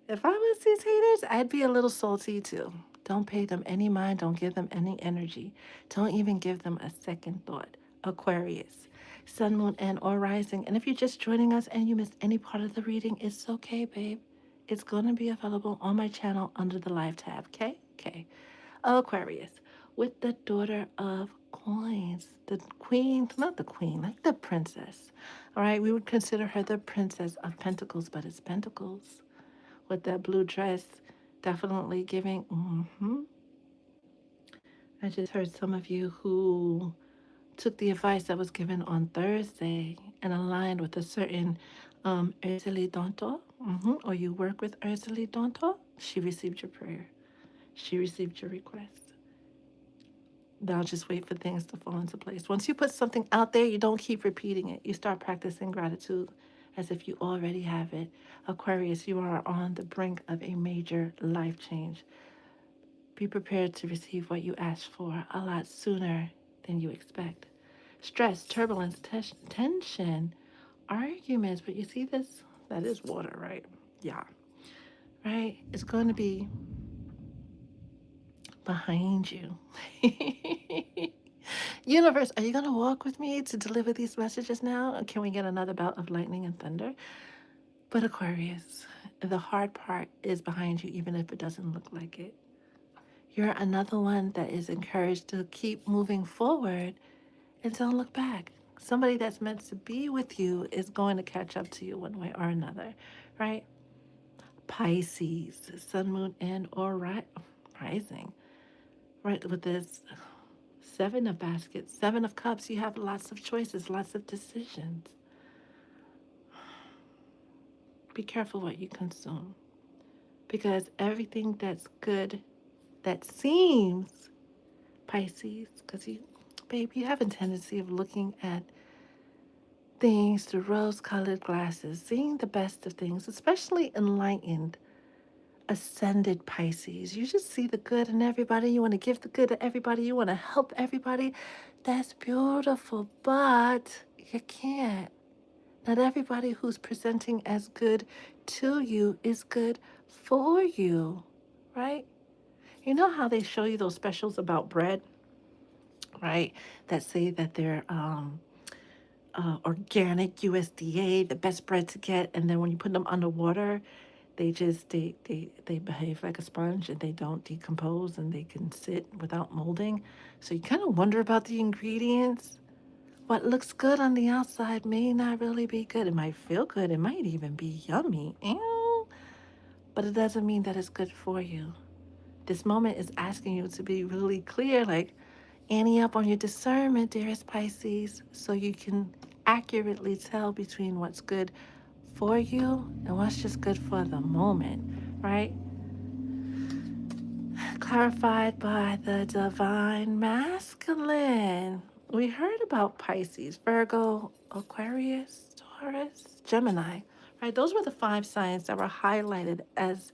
If I was these haters, I'd be a little salty too. Don't pay them any mind. Don't give them any energy. Don't even give them a second thought. Aquarius, sun, moon, and or rising. And if you're just joining us and you missed any part of the reading, it's okay, babe. It's going to be available on my channel under the live tab. Okay? Okay. Aquarius, with the daughter of coins, the queen, not the queen, like the princess. All right, we would consider her the princess of pentacles, but it's pentacles with that blue dress, definitely giving. I just heard some of you who took the advice that was given on Thursday and aligned with a certain Ursula Danto, or you work with Ursula Danto. She received your prayer. She received your request. Now just wait for things to fall into place. Once you put something out there, you don't keep repeating it. You start practicing gratitude as if you already have it. Aquarius, you are on the brink of a major life change. Be prepared to receive what you asked for a lot sooner than you expect. Stress, turbulence, tension, arguments. But you see this? That is water, right? Yeah. Right? It's going to be behind you. Universe, are you going to walk with me to deliver these messages now? Or can we get another bout of lightning and thunder? But Aquarius, the hard part is behind you, even if it doesn't look like it. You're another one that is encouraged to keep moving forward and don't look back. Somebody that's meant to be with you is going to catch up to you one way or another, right? Pisces, sun, moon, and or rising, right? With this Seven of baskets, seven of cups. You have lots of choices, lots of decisions. Be careful what you consume, because everything that's good that seems Pisces, because babe, you have a tendency of looking at things through rose-colored glasses, seeing the best of things, especially enlightened, ascended Pisces. You just see the good in everybody. You want to give the good to everybody. You want to help everybody. That's beautiful, but you can't. Not everybody who's presenting as good to you is good for you, right? You know how they show you those specials about bread, right? That say that they're organic USDA, the best bread to get, and then when you put them underwater, they behave like a sponge and they don't decompose and they can sit without molding. So you kind of wonder about the ingredients. What looks good on the outside may not really be good. It might feel good. It might even be yummy. Ew. But it doesn't mean that it's good for you. This moment is asking you to be really clear, like ante up on your discernment, dearest Pisces, so you can accurately tell between what's good for you and what's just good for the moment, right? Clarified by the divine masculine. We heard about Pisces, Virgo, Aquarius, Taurus, Gemini, right? Those were the five signs that were highlighted as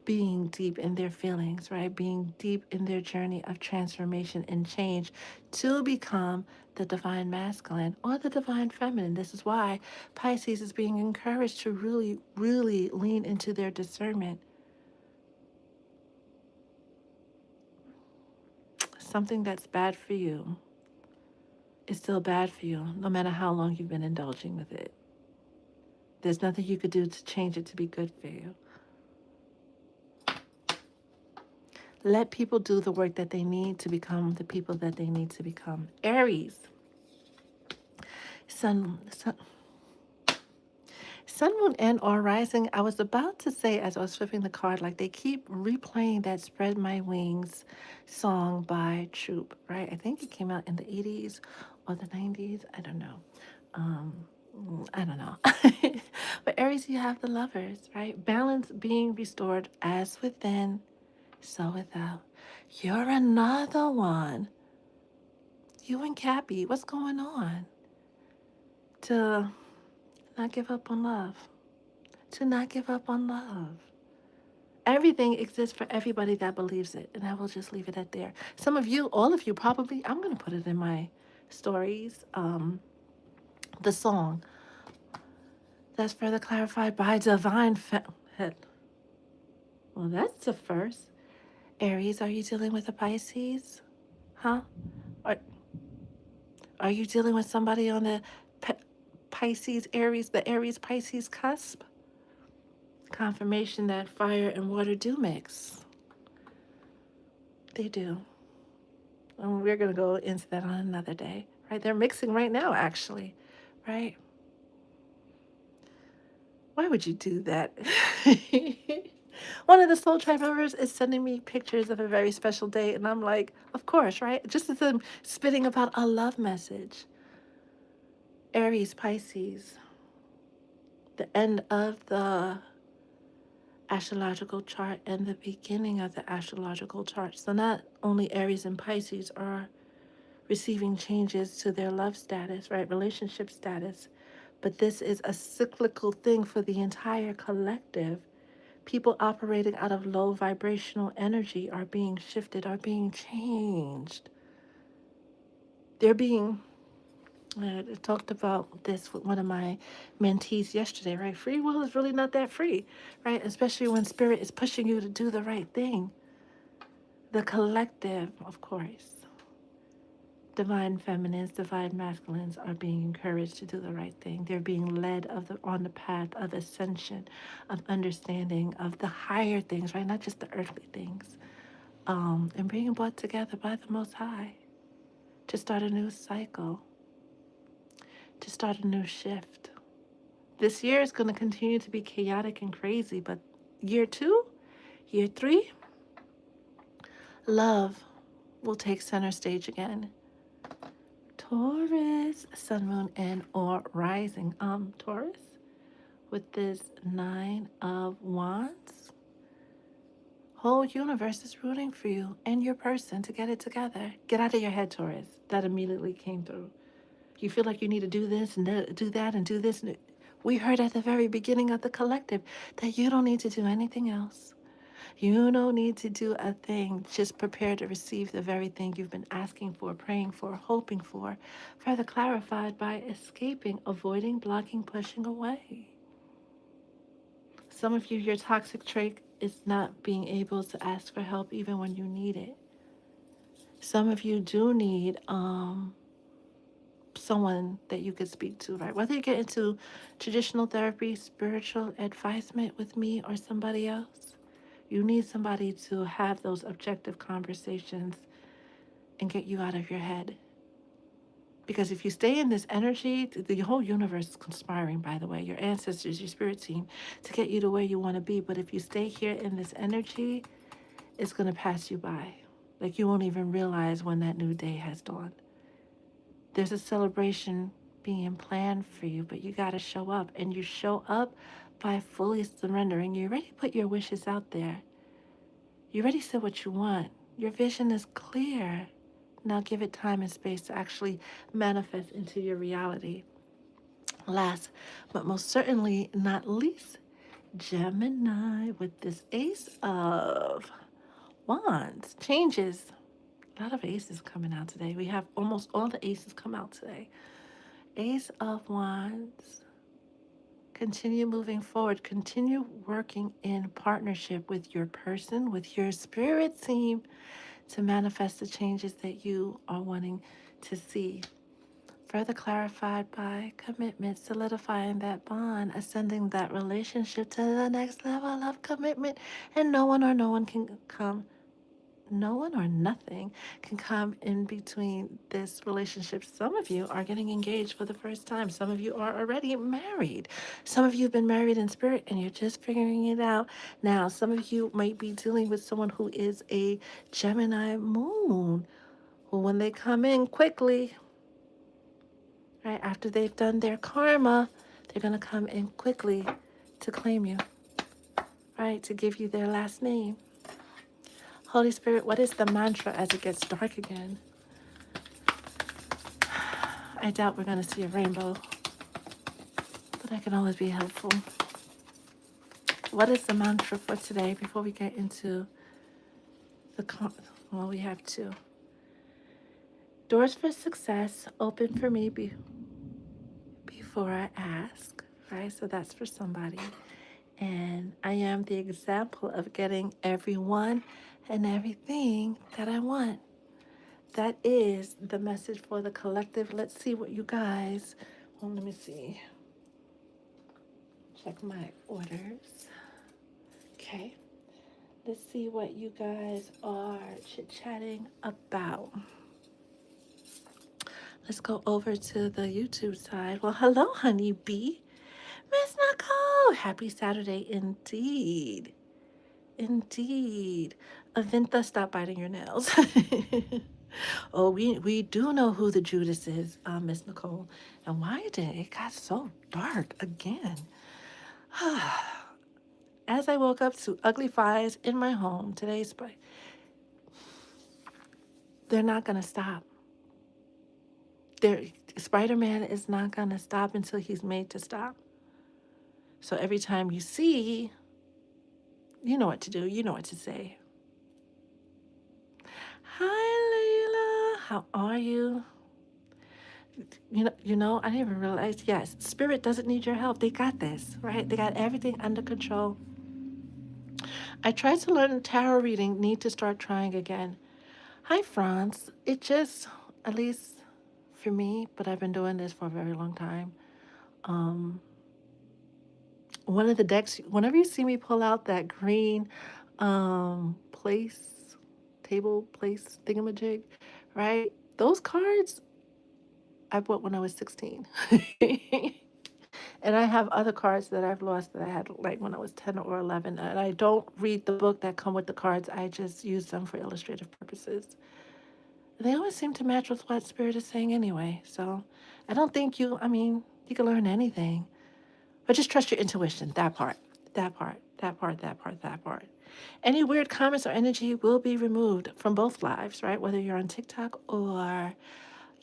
being deep in their feelings, right? Being deep in their journey of transformation and change to become the divine masculine or the divine feminine. This is why Pisces is being encouraged to really, really lean into their discernment. Something that's bad for you is still bad for you, no matter how long you've been indulging with it. There's nothing you could do to change it to be good for you. Let people do the work that they need to become the people that they need to become. Aries, sun, sun, sun, moon, and or rising. I was about to say as I was flipping the card, like they keep replaying that "Spread My Wings" song by Troop, right? I think it came out in the 80s or the 90s. I don't know. Um, I don't know. But Aries, you have the lovers, right? Balance being restored as within, so without. You're another one. You and Cappy, what's going on? To not give up on love. To not give up on love. Everything exists for everybody that believes it. And I will just leave it at there. Some of you, all of you probably, I'm going to put it in my stories. The song that's further clarified by divine well, that's the first. Aries, are you dealing with a Pisces? Huh? Are, are you dealing with somebody on the Pisces, Aries, the Aries Pisces cusp? Confirmation that fire and water do mix. They do. And we're going to go into that on another day, right? They're mixing right now, actually, right? Why would you do that? One of the Soul Tribe members is sending me pictures of a very special day, and I'm like, of course, right? Just as I'm spitting about a love message. Aries, Pisces, the end of the astrological chart and the beginning of the astrological chart. So not only Aries and Pisces are receiving changes to their love status, right? Relationship status, but this is a cyclical thing for the entire collective. People operating out of low vibrational energy are being shifted, are being changed. They're being, I talked about this with one of my mentees yesterday, right? Free will is really not that free, right? Especially when spirit is pushing you to do the right thing. The collective, of course. Divine feminines, divine masculines are being encouraged to do the right thing. They're being led on the path of ascension, of understanding of the higher things, right? Not just the earthly things. And being brought together by the Most High to start a new cycle, to start a new shift. This year is going to continue to be chaotic and crazy, but year 2, year 3, love will take center stage again. Taurus, Sun, Moon, and or Rising. Taurus, with this Nine of Wands, whole universe is rooting for you and your person to get it together. Get out of your head, Taurus. That immediately came through. You feel like you need to do this and do that and do this. We heard at the very beginning of the collective that you don't need to do anything else. You don't need to do a thing. Just prepare to receive the very thing you've been asking for, praying for, hoping for. Further clarified by escaping, avoiding, blocking, pushing away. Some of you, your toxic trait is not being able to ask for help even when you need it. Some of you do need someone that you could speak to, right? Whether you get into traditional therapy, spiritual advisement with me or somebody else, you need somebody to have those objective conversations and get you out of your head. Because if you stay in this energy, the whole universe is conspiring, by the way, your ancestors, your spirit team, to get you to where you want to be. But if you stay here in this energy, it's going to pass you by. Like you won't even realize when that new day has dawned. There's a celebration being planned for you, but you got to show up. And you show up by fully surrendering. You already put your wishes out there. You already said what you want. Your vision is clear. Now give it time and space to actually manifest into your reality. Last but most certainly not least, Gemini with this Ace of Wands. Changes. A lot of aces coming out today. We have almost all the aces come out today. Ace of Wands. Continue moving forward. Continue working in partnership with your person, with your spirit team to manifest the changes that you are wanting to see. Further clarified by commitment, solidifying that bond, ascending that relationship to the next level of commitment, and no one can come no one or nothing can come in between this relationship. Some of you are getting engaged for the first time. Some of you are already married. Some of you have been married in spirit and you're just figuring it out now. Some of you might be dealing with someone who is a Gemini moon, who when they come in quickly, right after they've done their karma, they're going to come in quickly to claim you, right, to give you their last name. Holy Spirit, what is the mantra as it gets dark again? I doubt we're going to see a rainbow, but I can always be helpful. What is the mantra for today before we get into well, we have two. Doors for success open for me before I ask, right? So that's for somebody. And I am the example of getting everyone and everything that I want. That is the message for the collective. Let's see what you guys, well, let me see. Check my orders. Okay. Let's see what you guys are chit-chatting about. Let's go over to the YouTube side. Well, hello, honey bee. Miss Nicole. Happy Saturday indeed. Indeed. Avintha, stop biting your nails. Oh, we do know who the Judas is, Miss Nicole. And why did it got so dark again? As I woke up to ugly flies in my home today, they're not going to stop. Spider-Man is not going to stop until he's made to stop. So every time you see, you know what to do. You know what to say. Hi, Layla. How are you? I didn't even realize, yes, spirit doesn't need your help. They got this, right? They got everything under control. I tried to learn tarot reading, need to start trying again. Hi, Franz. It just, at least for me, but I've been doing this for a very long time. One of the decks, whenever you see me pull out that green table place thingamajig, right? Those cards I bought when I was 16. And I have other cards that I've lost that I had like when I was 10 or 11. And I don't read the book that come with the cards. I just use them for illustrative purposes. They always seem to match with what Spirit is saying anyway. So I don't think you can learn anything, but just trust your intuition. That part, that part, that part, that part, that part. Any weird comments or energy will be removed from both lives, right? Whether you're on TikTok or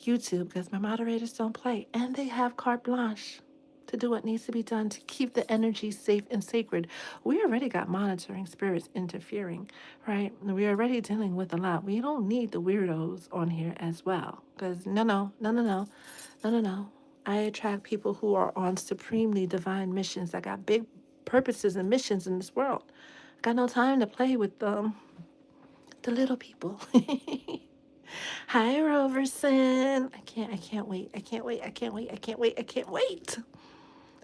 YouTube, because my moderators don't play and they have carte blanche to do what needs to be done to keep the energy safe and sacred. We already got monitoring spirits interfering, right? We're already dealing with a lot. We don't need the weirdos on here as well, because no. I attract people who are on supremely divine missions that got big purposes and missions in this world. I got no time to play with the little people. Hi, Roverson. I can't wait. I can't wait.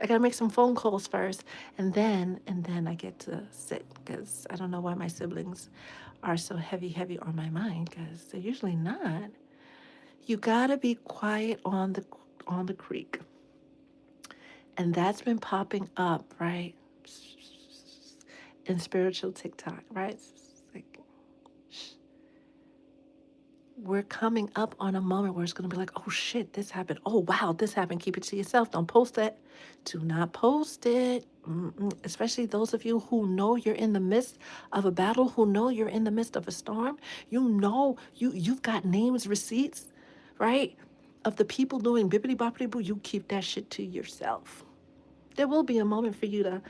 I gotta make some phone calls first, and then I get to sit because I don't know why my siblings are so heavy on my mind because they're usually not. You gotta be quiet on the creek, and that's been popping up right in spiritual TikTok, right? It's like we're coming up on a moment where it's going to be like, oh shit, this happened. Oh wow, this happened. Keep it to yourself. Don't post it. Do not post it. Especially those of you who know you're in the midst of a battle, who know you're in the midst of a storm. You know you've got names, receipts, right? Of the people doing bippity boppity boo. You keep that shit to yourself. There will be a moment for you to,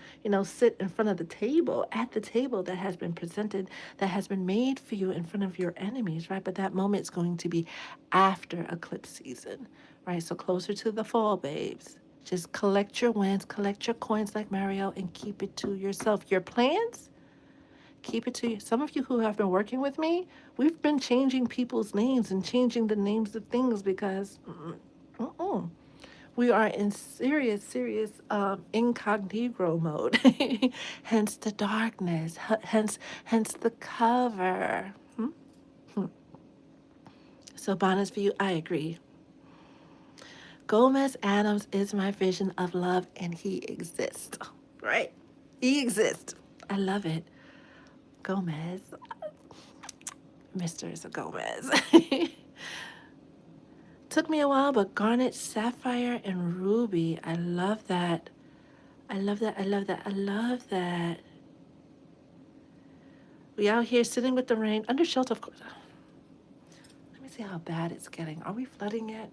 sit in front of the table, at the table that has been presented, that has been made for you in front of your enemies, right? But that moment is going to be after eclipse season, right? So closer to the fall, babes. Just collect your wins, collect your coins like Mario, and keep it to yourself. Your plans, keep it to you. Some of you who have been working with me, we've been changing people's names and changing the names of things because we are in serious incognito mode. Hence the darkness. Hence the cover. So bonus for you, I agree. Gomez Adams is my vision of love, and he exists. Right? He exists. I love it. Gomez. Mr. Gomez. Took me a while, but garnet, sapphire, and ruby. I love that. I love that. I love that. I love that. We out here sitting with the rain under shelter, of course. Let me see how bad it's getting. Are we flooding yet?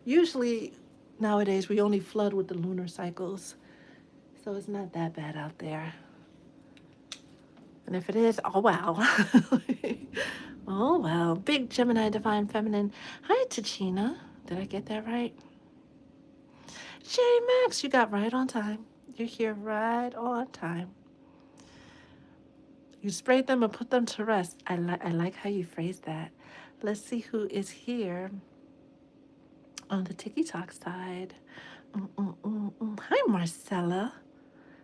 Usually, nowadays, we only flood with the lunar cycles, so it's not that bad out there. And if it is, oh wow. Oh wow. Big Gemini, Divine Feminine. Hi, Tachina. Did I get that right? Sherry Max, you got right on time. You're here right on time. You sprayed them and put them to rest. I like how you phrased that. Let's see who is here on the TikTok side. Hi, Marcella.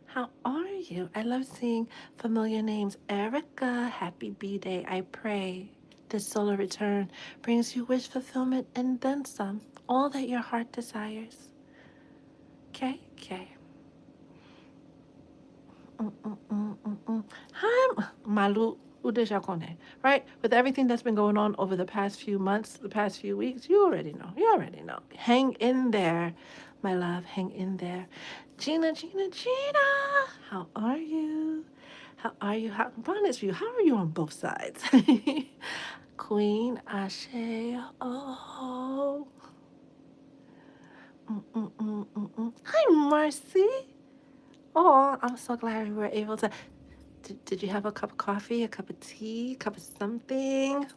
How are you? I love seeing familiar names. Erica, happy B-Day. I pray this solar return brings you wish fulfillment and then some. All that your heart desires. Okay? Okay. Hi, Malu Udeshakone. Right? With everything that's been going on over the past few months, the past few weeks, you already know. You already know. Hang in there, my love. Hang in there. Gina. How are you? How are you? How, bonus view. How are you on both sides? Queen Ashe. Oh. Hi, Marcy. Oh, I'm so glad we were able to. Did you have a cup of coffee, a cup of tea, a cup of something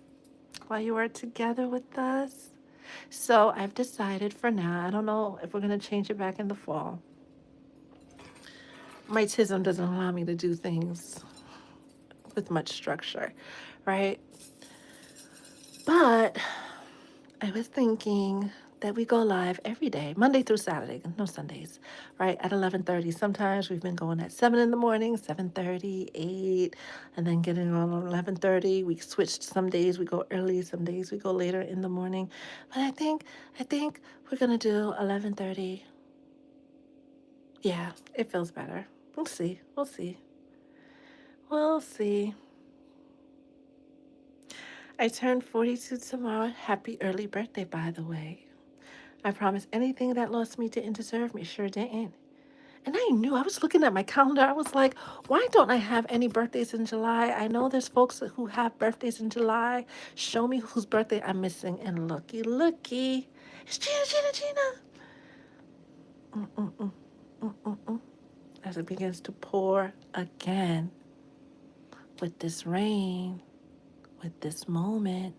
while you were together with us? So I've decided for now, I don't know if we're going to change it back in the fall. My tism doesn't allow me to do things with much structure, right? But I was thinking that we go live every day, Monday through Saturday, no Sundays, right? At 11:30. Sometimes we've been going at 7 in the morning, 7:30, 8, and then getting on 11:30. We switched. Some days we go early, some days we go later in the morning. But I think we're gonna do 11:30. Yeah, it feels better. We'll see. We'll see. I turn 42 tomorrow. Happy early birthday, by the way. I promise anything that lost me didn't deserve me. Sure didn't. And I knew, I was looking at my calendar. I was like, why don't I have any birthdays in July? I know there's folks who have birthdays in July. Show me whose birthday I'm missing. And looky, looky. It's Gina, Gina, Gina. Mm-mm-mm, mm-mm-mm. As it begins to pour again with this rain, with this moment,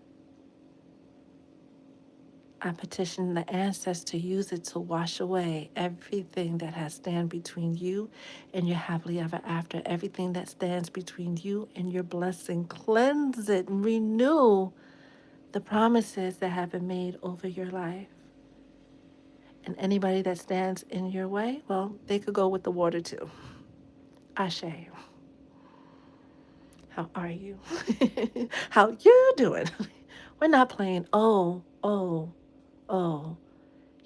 I petition the ancestors to use it to wash away everything that has stand between you and your happily ever after, everything that stands between you and your blessing. Cleanse it and renew the promises that have been made over your life. And anybody that stands in your way, well, they could go with the water too. Ashe, how are you? How you doing? We're not playing, oh.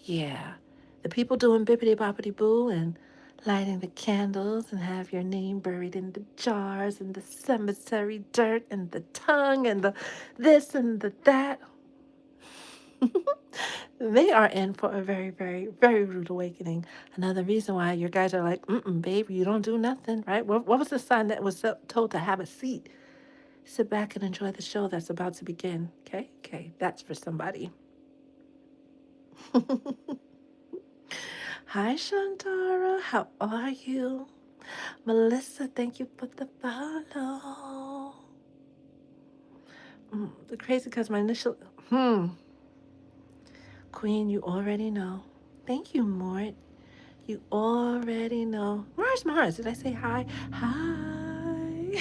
Yeah, the people doing bippity boppity boo and lighting the candles and have your name buried in the jars and the cemetery dirt and the tongue and the this and the that. They are in for a very, very, very rude awakening. Another reason why your guys are like, baby, you don't do nothing, right? What was the sign that was told to have a seat? Sit back and enjoy the show that's about to begin. Okay? Okay, that's for somebody. Hi, Shantara. How are you? Melissa, thank you for the follow. The crazy because my initial, Queen, you already know. Thank you, Mort. You already know. Mars, did I say hi? Hi.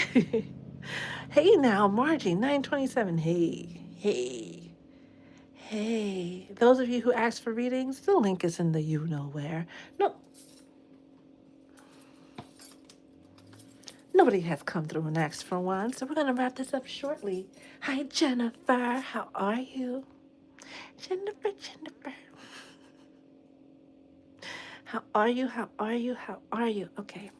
Hey now, Margie, 927. Hey. Those of you who asked for readings, the link is in the you know where. No, nobody has come through and asked for one, so we're going to wrap this up shortly. Hi, Jennifer. How are you? Jennifer. How are you? How are you? How are you? Okay.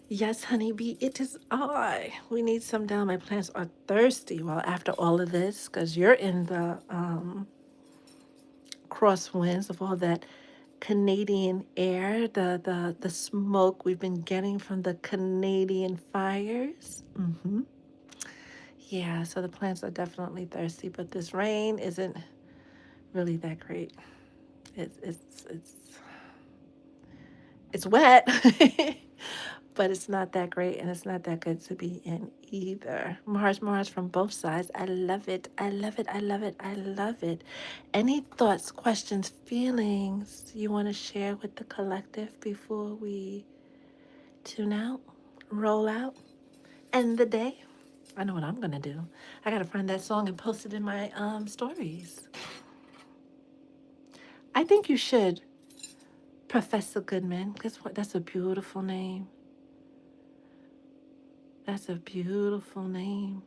Yes, honeybee, it is I. We need some down. My plants are thirsty. Well, after all of this, because you're in the crosswinds of all that Canadian air, the smoke we've been getting from the Canadian fires. Yeah, so the plants are definitely thirsty, but this rain isn't really that great. It's wet, but it's not that great and it's not that good to be in either. Mars from both sides. I love it. I love it. I love it. I love it. Any thoughts, questions, feelings you want to share with the collective before we tune out, roll out, end the day? I know what I'm gonna do. I gotta find that song and post it in my stories. I think you should, Professor Goodman. Guess what? That's a beautiful name. That's a beautiful name.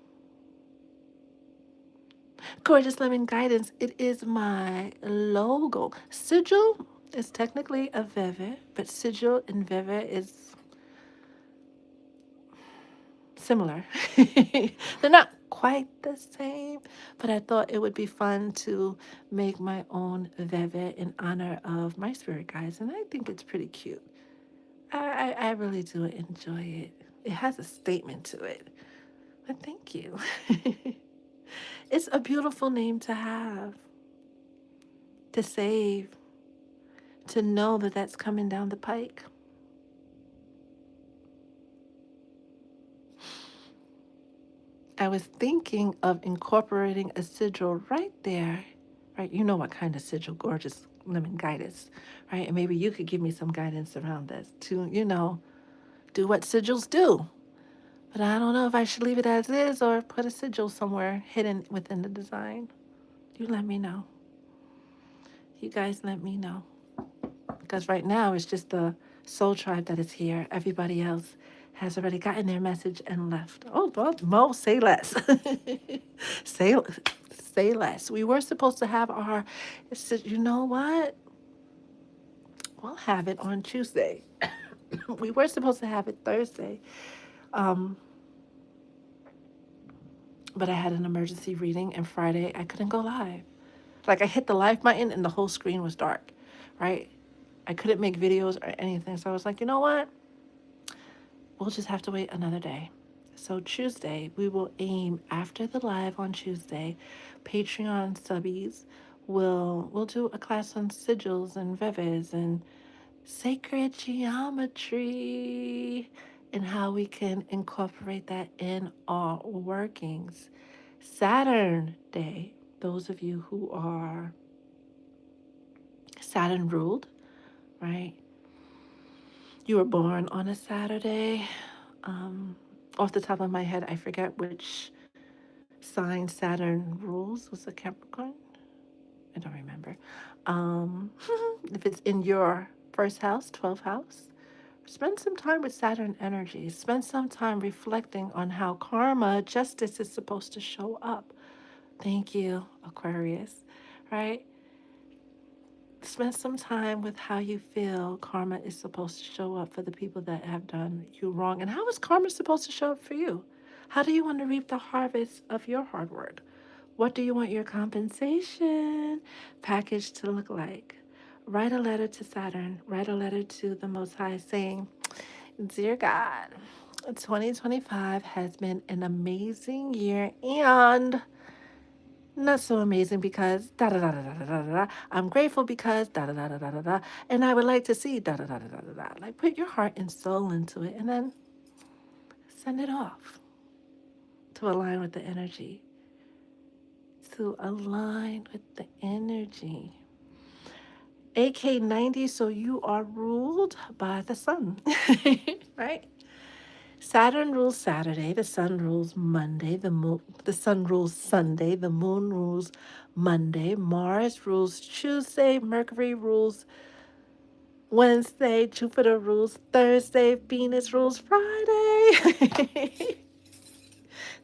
Gorgeous Lemon Guidance. It is my logo. Sigil is technically a Veve, but Sigil and Veve is similar. They're not quite the same, but I thought it would be fun to make my own Veve in honor of my spirit guides, and I think it's pretty cute. I really do enjoy it. It has a statement to it. But thank you. It's a beautiful name to have, to save, to know that that's coming down the pike. I was thinking of incorporating a sigil right there, right? You know what kind of sigil, Gorgeous Lemon Guidance, right? And maybe you could give me some guidance around this to, do what sigils do. But I don't know if I should leave it as is or put a sigil somewhere hidden within the design. You let me know. You guys let me know. Because right now it's just the soul tribe that is here. Everybody else has already gotten their message and left. Oh, well, Mo, say less. say, say less. We were supposed to have our, you know what? We'll have it on Tuesday. We were supposed to have it Thursday. Um, but I had an emergency reading, and Friday I couldn't go live. Like I hit the live button and the whole screen was dark, right? I couldn't make videos or anything. So I was like, you know what? We'll just have to wait another day. So Tuesday, we will aim after the live on Tuesday. Patreon subbies will do a class on sigils and reves and sacred geometry and how we can incorporate that in our workings. Saturn Day, those of you who are Saturn ruled, right? You were born on a Saturday. Um, Off the top of my head, I forget which sign Saturn rules. Was it Capricorn? I don't remember. Um, if it's in your first house, 12th house, spend some time with Saturn energy. Spend some time reflecting on how karma, justice is supposed to show up. Thank you, Aquarius, right? Spend some time with how you feel karma is supposed to show up for the people that have done you wrong. And how is karma supposed to show up for you? How do you want to reap the harvest of your hard work? What do you want your compensation package to look like? Write a letter to Saturn. Write a letter to the Most High saying, Dear God, 2025 has been an amazing year and not so amazing because da da da da da da da da. I'm grateful because da da da da da da da. And I would like to see da da da da da da da. Like put your heart and soul into it and then send it off to align with the energy. To align with the energy. AK90, so you are ruled by the sun, right? Saturn rules Saturday, the sun rules Monday, the sun rules Sunday, the moon rules Monday, Mars rules Tuesday, Mercury rules Wednesday, Jupiter rules Thursday, Venus rules Friday.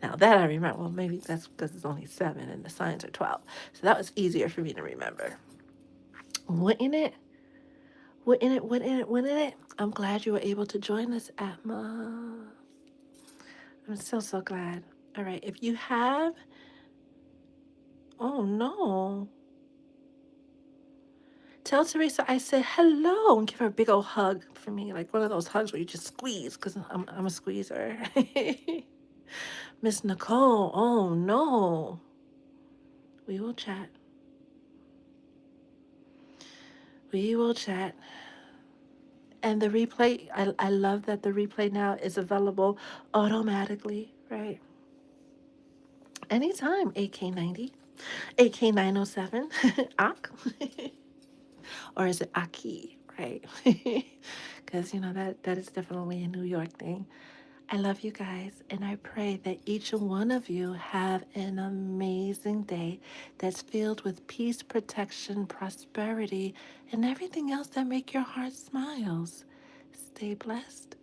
Now that I remember, well, maybe that's because it's only 7 and the signs are 12. So that was easier for me to remember. Wouldn't it? Wouldn't it? Wouldn't it? Wouldn't it? I'm glad you were able to join us, Atma. I'm so glad. All right, if you have, oh no. Tell Teresa I said hello and give her a big old hug for me, like one of those hugs where you just squeeze, because I'm a squeezer. Miss Nicole, oh no. We will chat. We will chat. And the replay, I love that the replay now is available automatically, right? Anytime, AK90, AK907, Ak. Or is it Aki, right? Because, that is definitely a New York thing. I love you guys, and I pray that each one of you have an amazing day that's filled with peace, protection, prosperity, and everything else that make your heart smiles. Stay blessed.